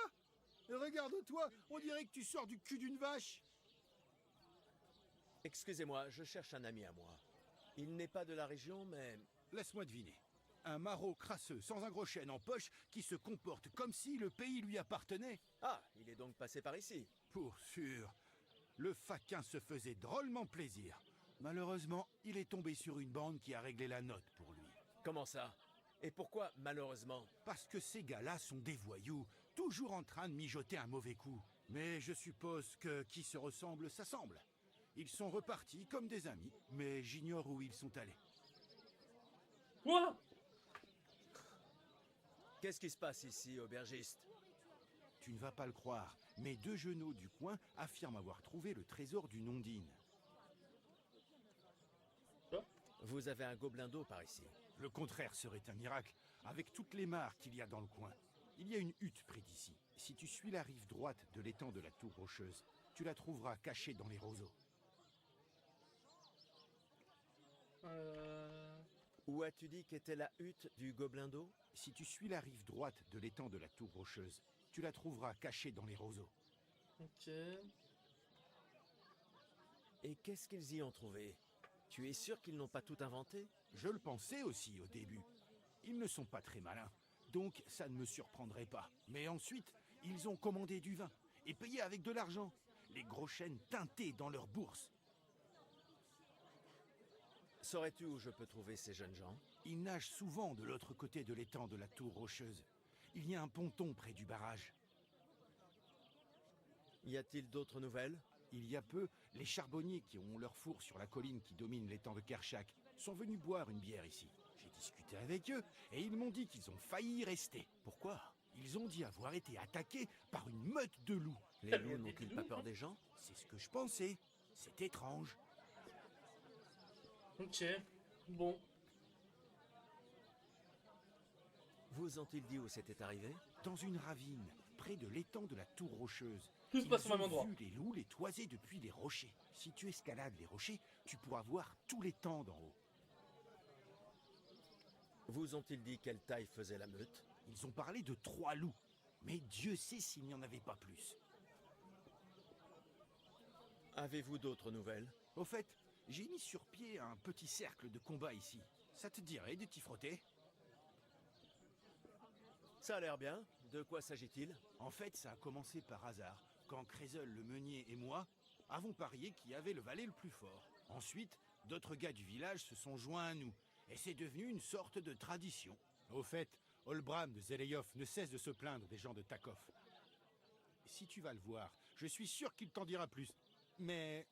Regarde-toi, on dirait que tu sors du cul d'une vache. Excusez-moi, je cherche un ami à moi. Il n'est pas de la région, mais... Laisse-moi deviner. Un maraud crasseux, sans un gros chêne en poche, qui se comporte comme si le pays lui appartenait. Ah, il est donc passé par ici. Pour sûr. Le faquin se faisait drôlement plaisir. Malheureusement, il est tombé sur une bande qui a réglé la note pour lui. Comment ça? Et pourquoi, malheureusement? Parce que ces gars-là sont des voyous, toujours en train de mijoter un mauvais coup. Mais je suppose que qui se ressemble s'assemble. Ils sont repartis comme des amis, mais j'ignore où ils sont allés. Quoi? Qu'est-ce qui se passe ici, aubergiste? Tu ne vas pas le croire, mais 2 genoux du coin affirment avoir trouvé le trésor d'une ondine. Vous avez un gobelin d'eau par ici. Le contraire serait un miracle, avec toutes les mares qu'il y a dans le coin. Il y a une hutte près d'ici. Si tu suis la rive droite de l'étang de la Tour Rocheuse, tu la trouveras cachée dans les roseaux. Où as-tu dit qu'était la hutte du gobelin d'eau? Si tu suis la rive droite de l'étang de la Tour Rocheuse, tu la trouveras cachée dans les roseaux. Ok. Et qu'est-ce qu'ils y ont trouvé? Tu es sûr qu'ils n'ont pas tout inventé? Je le pensais aussi au début. Ils ne sont pas très malins, donc ça ne me surprendrait pas. Mais ensuite, ils ont commandé du vin et payé avec de l'argent. Les gros chênes teintés dans leur bourse. Saurais-tu où je peux trouver ces jeunes gens? Ils nagent souvent de l'autre côté de l'étang de la Tour Rocheuse. Il y a un ponton près du barrage. Y a-t-il d'autres nouvelles? Il y a peu, les charbonniers qui ont leur four sur la colline qui domine l'étang de Kershak sont venus boire une bière ici. J'ai discuté avec eux et ils m'ont dit qu'ils ont failli y rester. Pourquoi? Ils ont dit avoir été attaqués par une meute de loups. Les loups n'ont-ils pas peur des gens? C'est ce que je pensais. C'est étrange. Ok. Bon. Vous ont-ils dit où c'était arrivé? Dans une ravine, près de l'étang de la Tour Rocheuse. Tout se passe au même Ils ont endroit. vu les loups les toiser depuis les rochers. Si tu escalades les rochers, tu pourras voir tout l'étang d'en haut. Vous ont-ils dit quelle taille faisait la meute? Ils ont parlé de 3 loups, mais Dieu sait s'il n'y en avait pas plus. Avez-vous d'autres nouvelles? Au fait, j'ai mis sur pied un petit cercle de combat ici. Ça te dirait de t'y frotter? Ça a l'air bien. De quoi s'agit-il? En fait, ça a commencé par hasard, quand Crézel le meunier et moi avons parié qui avait le valet le plus fort. Ensuite, d'autres gars du village se sont joints à nous, et c'est devenu une sorte de tradition. Au fait, Olbram de Zelayov ne cesse de se plaindre des gens de Takov. Si tu vas le voir, je suis sûr qu'il t'en dira plus. Mais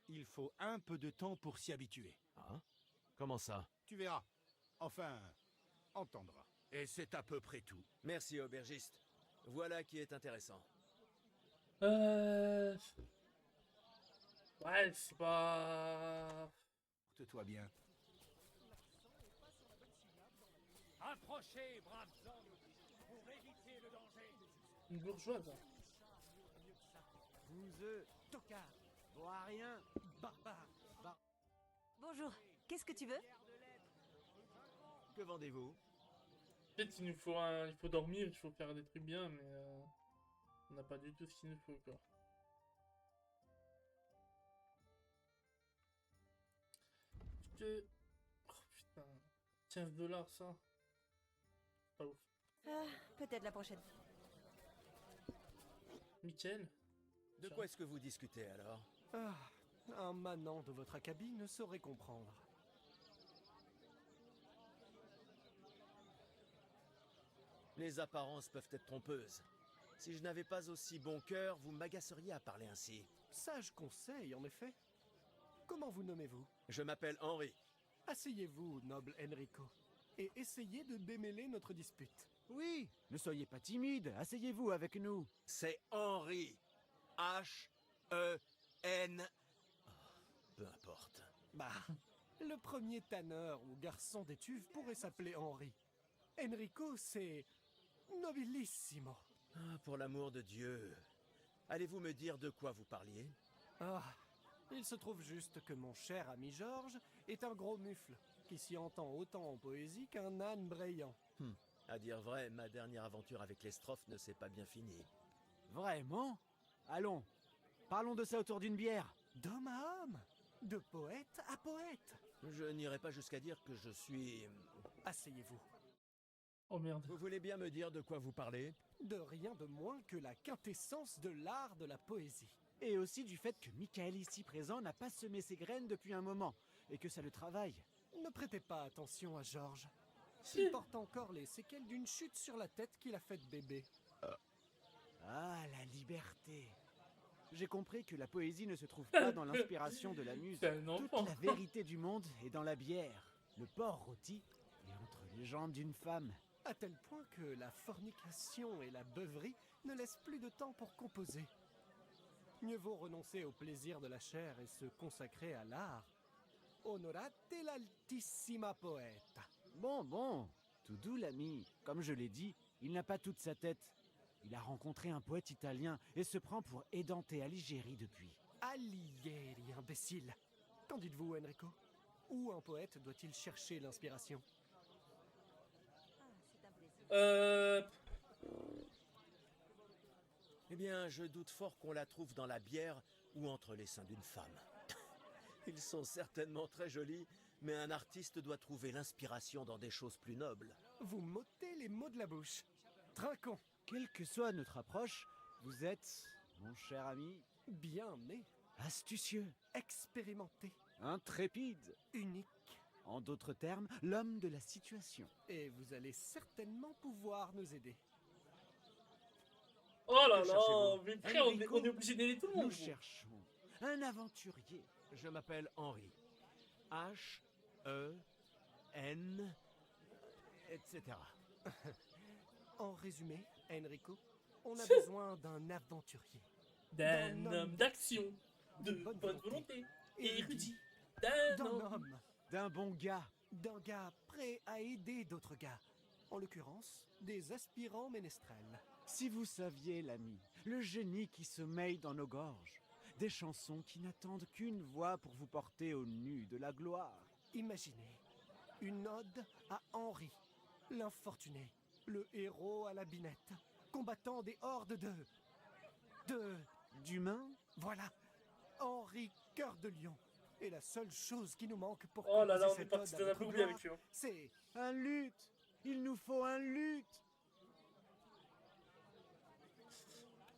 il faut un peu de temps pour s'y habituer. Ah? Comment ça? Tu verras. Enfin, entendras. Et c'est à peu près tout. Merci, aubergiste. Voilà qui est intéressant. Ouais, c'est pas... Porte-toi bien. Approchez, braves hommes, pour éviter le danger. Une bourgeoise. Vous, tocard, vois rien, barbare, Bonjour, qu'est-ce que tu veux? Que vendez-vous? Peut-être il faut dormir, il faut faire des trucs bien, mais on n'a pas du tout ce qu'il nous faut, quoi. Oh putain, 15 $, ça. Pas ouf. Ah, peut-être la prochaine. Michael? De quoi est-ce que vous discutez alors? Ah, un manant de votre acabit ne saurait comprendre. Les apparences peuvent être trompeuses. Si je n'avais pas aussi bon cœur, vous m'agaceriez à parler ainsi. Sage conseil, en effet. Comment vous nommez-vous? Je m'appelle Henri. Asseyez-vous, noble Enrico, et essayez de démêler notre dispute. Oui, ne soyez pas timide, asseyez-vous avec nous. C'est Henri. H-E-N... peu importe. Bah, le premier tanneur ou garçon d'étuve pourrait s'appeler Henri. Enrico, c'est... nobilissimo. Ah, pour l'amour de Dieu. Allez-vous me dire de quoi vous parliez? Ah, il se trouve juste que mon cher ami Georges est un gros mufle, qui s'y entend autant en poésie qu'un âne brayant. À dire vrai, ma dernière aventure avec les strophes ne s'est pas bien finie. Vraiment? Allons, parlons de ça autour d'une bière. D'homme à homme, de poète à poète. Je n'irai pas jusqu'à dire que je suis... Asseyez-vous. Oh merde. Vous voulez bien me dire de quoi vous parlez? De rien de moins que la quintessence de l'art de la poésie. Et aussi du fait que Michael ici présent n'a pas semé ses graines depuis un moment, et que ça le travaille. Ne prêtez pas attention à Georges. Il porte encore les séquelles d'une chute sur la tête qu'il a faite bébé. Ah, la liberté. J'ai compris que la poésie ne se trouve pas dans l'inspiration de la muse. C'est un enfant. Toute la vérité du monde est dans la bière, le porc rôti et entre les jambes d'une femme. À tel point que la fornication et la beuverie ne laissent plus de temps pour composer. Mieux vaut renoncer au plaisir de la chair et se consacrer à l'art. Honorate l'altissima poeta. Bon, tout doux l'ami. Comme je l'ai dit, il n'a pas toute sa tête. Il a rencontré un poète italien et se prend pour Dante Alighieri depuis. Alighieri, imbécile. Qu'en dites-vous, Enrico? Où un poète doit-il chercher l'inspiration? Eh bien, je doute fort qu'on la trouve dans la bière ou entre les seins d'une femme. Ils sont certainement très jolis, mais un artiste doit trouver l'inspiration dans des choses plus nobles. Vous m'ôtez les mots de la bouche. Trinquons. Quelle que soit notre approche, vous êtes, mon cher ami, bien né, astucieux, expérimenté, intrépide, unique. En d'autres termes, l'homme de la situation. Et vous allez certainement pouvoir nous aider. Oh là Que là, cherchez-vous? mais frère, on est Enrico, obligé d'aider tout le monde. Nous cherchons un aventurier. Je m'appelle Henri. H-E-N... etc. En résumé, Enrico, on a besoin d'un aventurier. D'un homme d'action, de bonne volonté, érudit, d'un homme. D'un bon gars. D'un gars prêt à aider d'autres gars. En l'occurrence, des aspirants ménestrels. Si vous saviez, l'ami, le génie qui sommeille dans nos gorges, des chansons qui n'attendent qu'une voix pour vous porter au nu de la gloire. Imaginez une ode à Henri, l'infortuné, le héros à la binette, combattant des hordes d'humains. Voilà, Henri Cœur de Lion. Et la seule chose qui nous manque pour Oh là là, on composer est cette parti ode dans à un peu notre oublié gloire, avec lui. c'est un luth. Il nous faut un luth.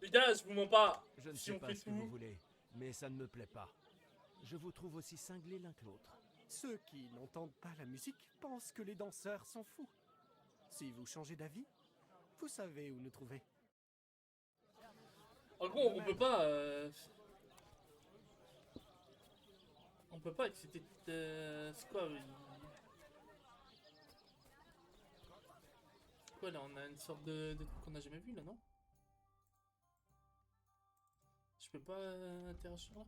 Les gars, je vous mens pas. Je ne Si sais on pas fait ce que tout, vous voulez, mais ça ne me plaît pas. Je vous trouve aussi cinglés l'un que l'autre. Ceux qui n'entendent pas la musique pensent que les danseurs sont fous. Si vous changez d'avis, vous savez où nous trouver. en gros, on peut pas. On peut pas accepter. C'est quoi C'est quoi là? On a une sorte de truc qu'on n'a jamais vu là, non? Je peux pas interagir là?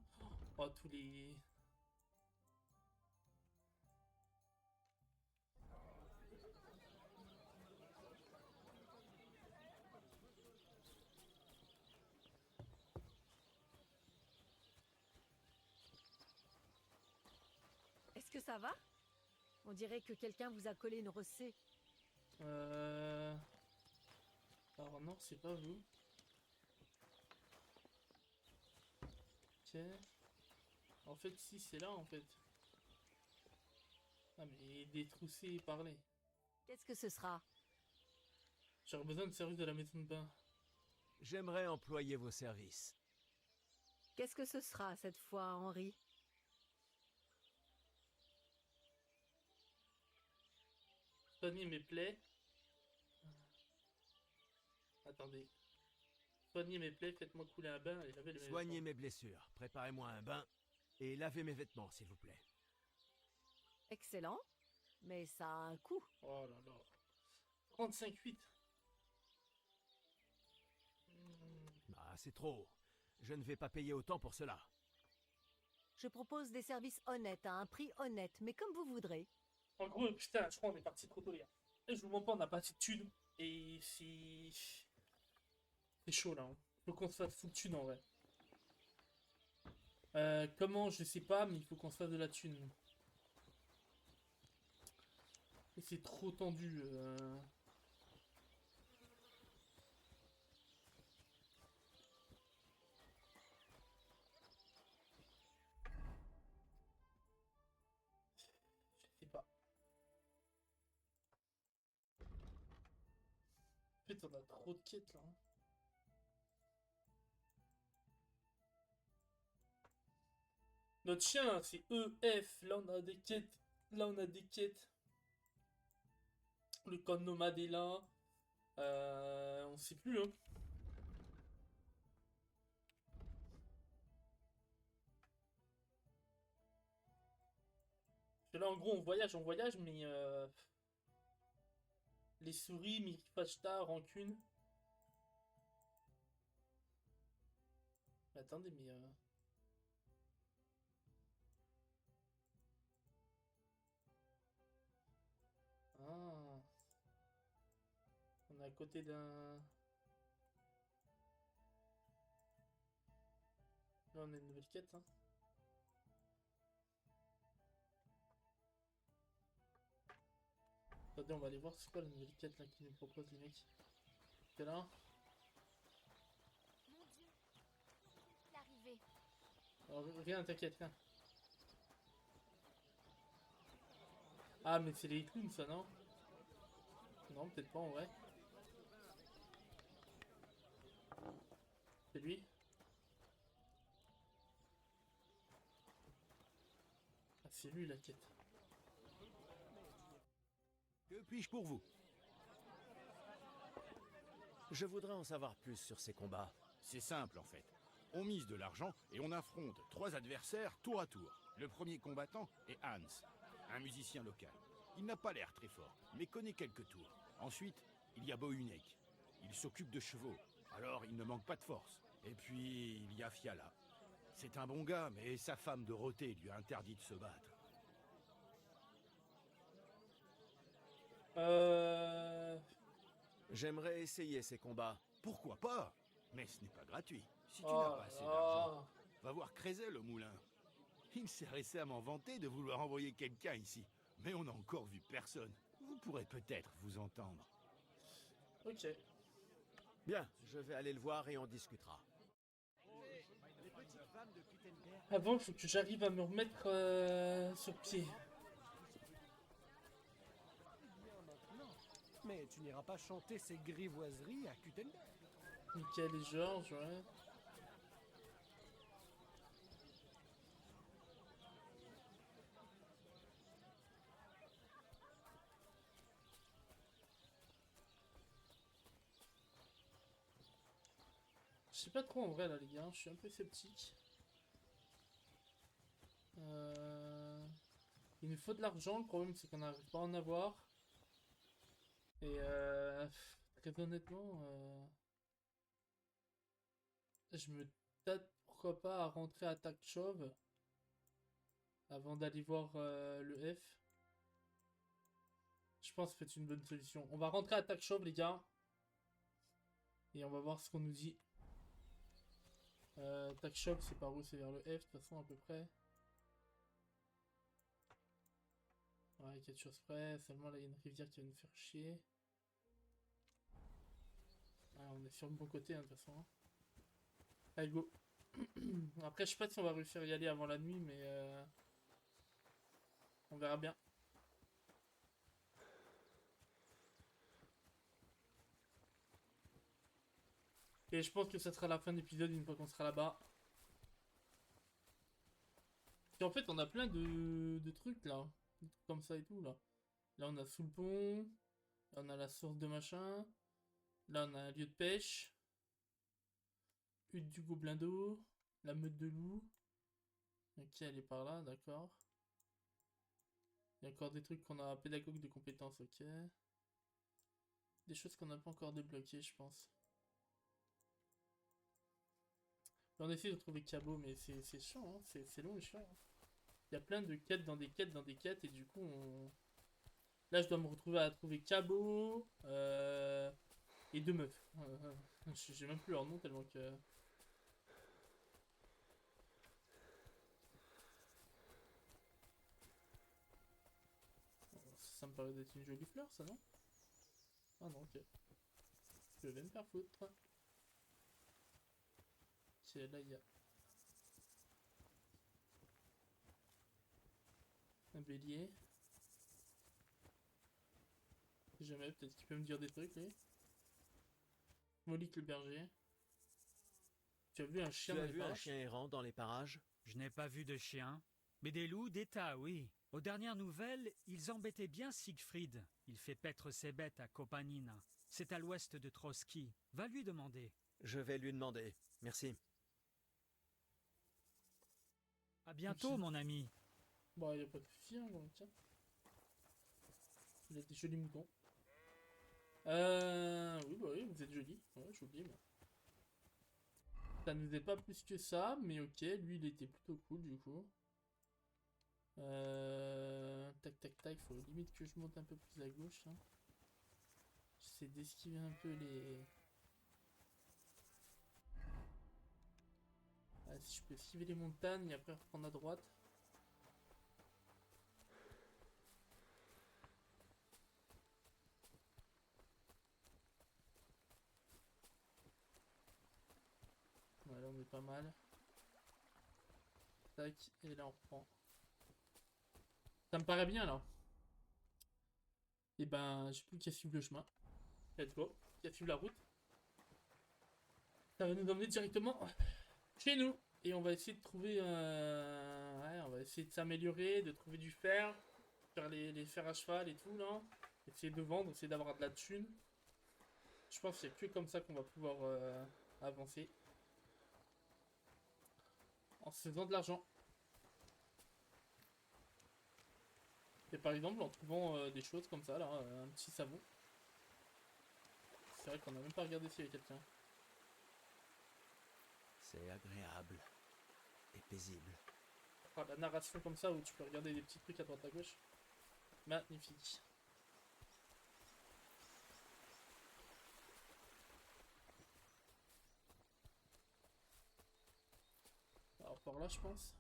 Oh, tous les. Est-ce que ça va? On dirait que quelqu'un vous a collé une rossée. Alors non, c'est pas vous. Ok. En fait, si, c'est là en fait. Ah mais détrousser et parler. Qu'est-ce que ce sera? J'aurais besoin de service de la maison de bain. J'aimerais employer vos services. Qu'est-ce que ce sera cette fois, Henri? Soigner mes plaies. Attendez. Soigner mes plaies, faites-moi couler un bain et laver les Soignez mes blessures, préparez-moi un bain et lavez mes vêtements, s'il vous plaît. Excellent, mais ça a un coût. Oh là là. 35,8. Ah, c'est trop. Je ne vais pas payer autant pour cela. Je propose des services honnêtes à un prix honnête, mais comme vous voudrez. En gros, putain, je crois qu'on est parti trop tôt, les gars. Et je vous mens pas, on n'a pas assez de thunes. Et c'est... C'est chaud, là. Hein. Faut qu'on se fasse full thune, en vrai. Comment, je sais pas, mais il faut qu'on se fasse de la thune. Et c'est trop tendu. Je sais pas. En fait, on a trop de quêtes là. Hein. Notre chien, c'est EF. Là, on a des quêtes. Là, on a des quêtes. Le camp nomade est là. On sait plus, hein. Parce que là, en gros, on voyage, mais les souris, Mirifachta, Rancune. Mais attendez, mais ah. On est à côté d'un... Là, on a une nouvelle quête, hein. Attendez, on va aller voir c'est quoi la nouvelle quête là qu'ils nous proposent les mecs. C'est là. Mon Dieu, l'arrivée. Alors, rien, t'inquiète, rien. Ah, mais c'est les clowns ça, non? Non, peut-être pas en vrai. C'est lui? Ah, c'est lui la quête. Que puis-je pour vous? Je voudrais en savoir plus sur ces combats. C'est simple en fait. On mise de l'argent et on affronte 3 adversaires tour à tour. Le premier combattant est Hans, un musicien local. Il n'a pas l'air très fort, mais connaît quelques tours. Ensuite, il y a Bohunek. Il s'occupe de chevaux, alors il ne manque pas de force. Et puis, il y a Fiala. C'est un bon gars, mais sa femme Dorothée lui a interdit de se battre. J'aimerais essayer ces combats. Pourquoi pas? Mais ce n'est pas gratuit. Si tu n'as pas assez d'argent, va voir Crézel au moulin. Il s'est récemment vanté de vouloir envoyer quelqu'un ici. Mais on n'a encore vu personne. Vous pourrez peut-être vous entendre. Ok. Bien, je vais aller le voir et on discutera. Avant, il faut que j'arrive à me remettre sur pied. Mais tu n'iras pas chanter ces grivoiseries à Kutenberg. Michael et Georges, ouais. Je sais pas trop en vrai là les gars, je suis un peu sceptique. Il nous faut de l'argent, le problème c'est qu'on n'arrive pas à en avoir. Et très honnêtement, je me tâte pourquoi pas à rentrer à Takchov avant d'aller voir le F. Je pense que c'est une bonne solution. On va rentrer à Takchov les gars. Et on va voir ce qu'on nous dit. Takchov c'est par où? C'est vers le F de toute façon à peu près. Ouais, quelque chose près. Seulement là il y a une rivière qui va nous faire chier. Ouais, on est sur le bon côté hein, de toute façon. Allez go. Après je sais pas si on va réussir à y aller avant la nuit mais on verra bien. Et je pense que ça sera la fin de l'épisode une fois qu'on sera là-bas. Et en fait on a plein de trucs là. Des trucs comme ça et tout là. Là on a sous le pont. Là on a la source de machin. Là on a un lieu de pêche. Hutte du gobelin d'eau. La meute de loup. Ok elle est par là, d'accord. Il y a encore des trucs qu'on a pédagogue de compétences, ok. Des choses qu'on n'a pas encore débloquées je pense. On essaie de trouver Cabot, mais c'est chiant, hein. C'est long et chiant. Hein. Il y a plein de quêtes dans des quêtes dans des quêtes, et du coup, on... Là, je dois me retrouver à trouver Cabot et 2 meufs. J'ai même plus leur nom tellement que... Ça me paraît d'être une jolie fleur, ça, non? Ah non, ok. Je vais me faire foutre. Là il y a un bélier. Si jamais, peut-être qu'il peut me dire des trucs, lui. Molique le berger. Tu as vu un chien Tu dans as les vu un parages? chien errant dans les parages? Je n'ai pas vu de chien. Mais des loups d'État, oui. Aux dernières nouvelles, ils embêtaient bien Siegfried. Il fait paître ses bêtes à Kopanina. C'est à l'ouest de Trotsky. Va lui demander. Je vais lui demander. Merci. À bientôt, mon ami. Bon, y a pas de soucis, hein, tiens. Il a des jolis moutons. Oui, bah oui, vous êtes jolis. Ouais, j'ai oublié, moi. Ça nous est pas plus que ça, mais ok, lui, il était plutôt cool, du coup. Tac, tac, tac, faut limite que je monte un peu plus à gauche, hein. J'essaie d'esquiver un peu les... Ah, si je peux esquiver les montagnes et après reprendre à droite. Ouais, là on est pas mal. Tac, et là on reprend. Ça me paraît bien là. Et ben, j'ai plus qu'à suivre le chemin. Let's go, qu'à suivre la route. Ça va nous emmener directement chez nous. Et on va essayer de trouver... Ouais, on va essayer de s'améliorer, de trouver du fer. Faire les fers à cheval et tout là. Essayer de vendre, essayer d'avoir de la thune. Je pense que c'est que comme ça qu'on va pouvoir avancer. En se faisant de l'argent. Et par exemple en trouvant des choses comme ça là, un petit savon. C'est vrai qu'on n'a même pas regardé s'il y avait quelqu'un. C'est agréable. Et paisible. Ah, la narration comme ça où tu peux regarder des petits trucs à droite à gauche. Magnifique. Alors par là je pense.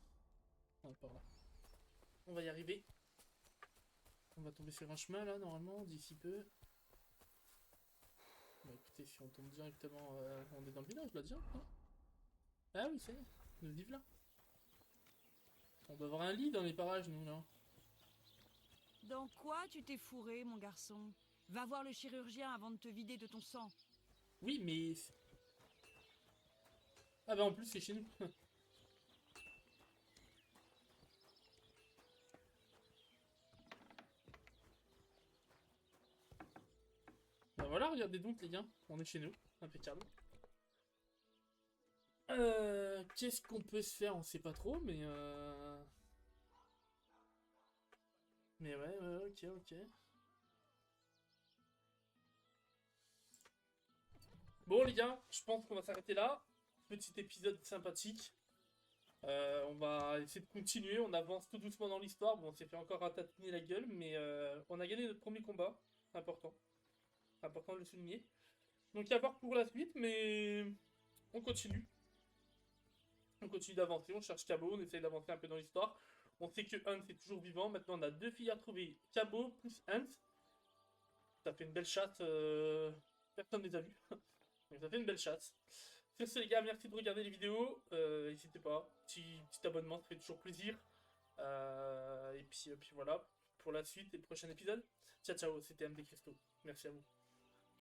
Non, par là. On va y arriver. On va tomber sur un chemin là normalement d'ici peu. Bah écoutez, si on tombe directement... on est dans le village là déjà, hein. Ah oui, ça y est, nous vivons là. On doit avoir un lit dans les parages, nous, là. Dans quoi tu t'es fourré, mon garçon? Va voir le chirurgien avant de te vider de ton sang. Oui, mais... Ah bah en plus, c'est chez nous. Bah voilà, regardez donc, les gars. On est chez nous. Impeccable. Qu'est-ce qu'on peut se faire? On sait pas trop, mais Mais ouais, ok, ok. Bon les gars, je pense qu'on va s'arrêter là. Petit épisode sympathique. On va essayer de continuer, on avance tout doucement dans l'histoire. Bon, on s'est fait encore ratatiner la gueule, mais on a gagné notre premier combat. Important. Important de le souligner. Donc à voir pour la suite, mais on continue. On continue d'avancer, on cherche Cabot, on essaye d'avancer un peu dans l'histoire. On sait que Hunt est toujours vivant. Maintenant, on a 2 filles à trouver. Cabot plus Hunt. Ça fait une belle chasse. Personne ne les a vues. Donc ça fait une belle chasse. Sur ce les gars, merci de regarder les vidéos. N'hésitez pas. Petit abonnement, ça fait toujours plaisir. Et puis voilà. Pour la suite et le prochain épisode. Ciao, ciao. C'était MD Christo. Merci à vous.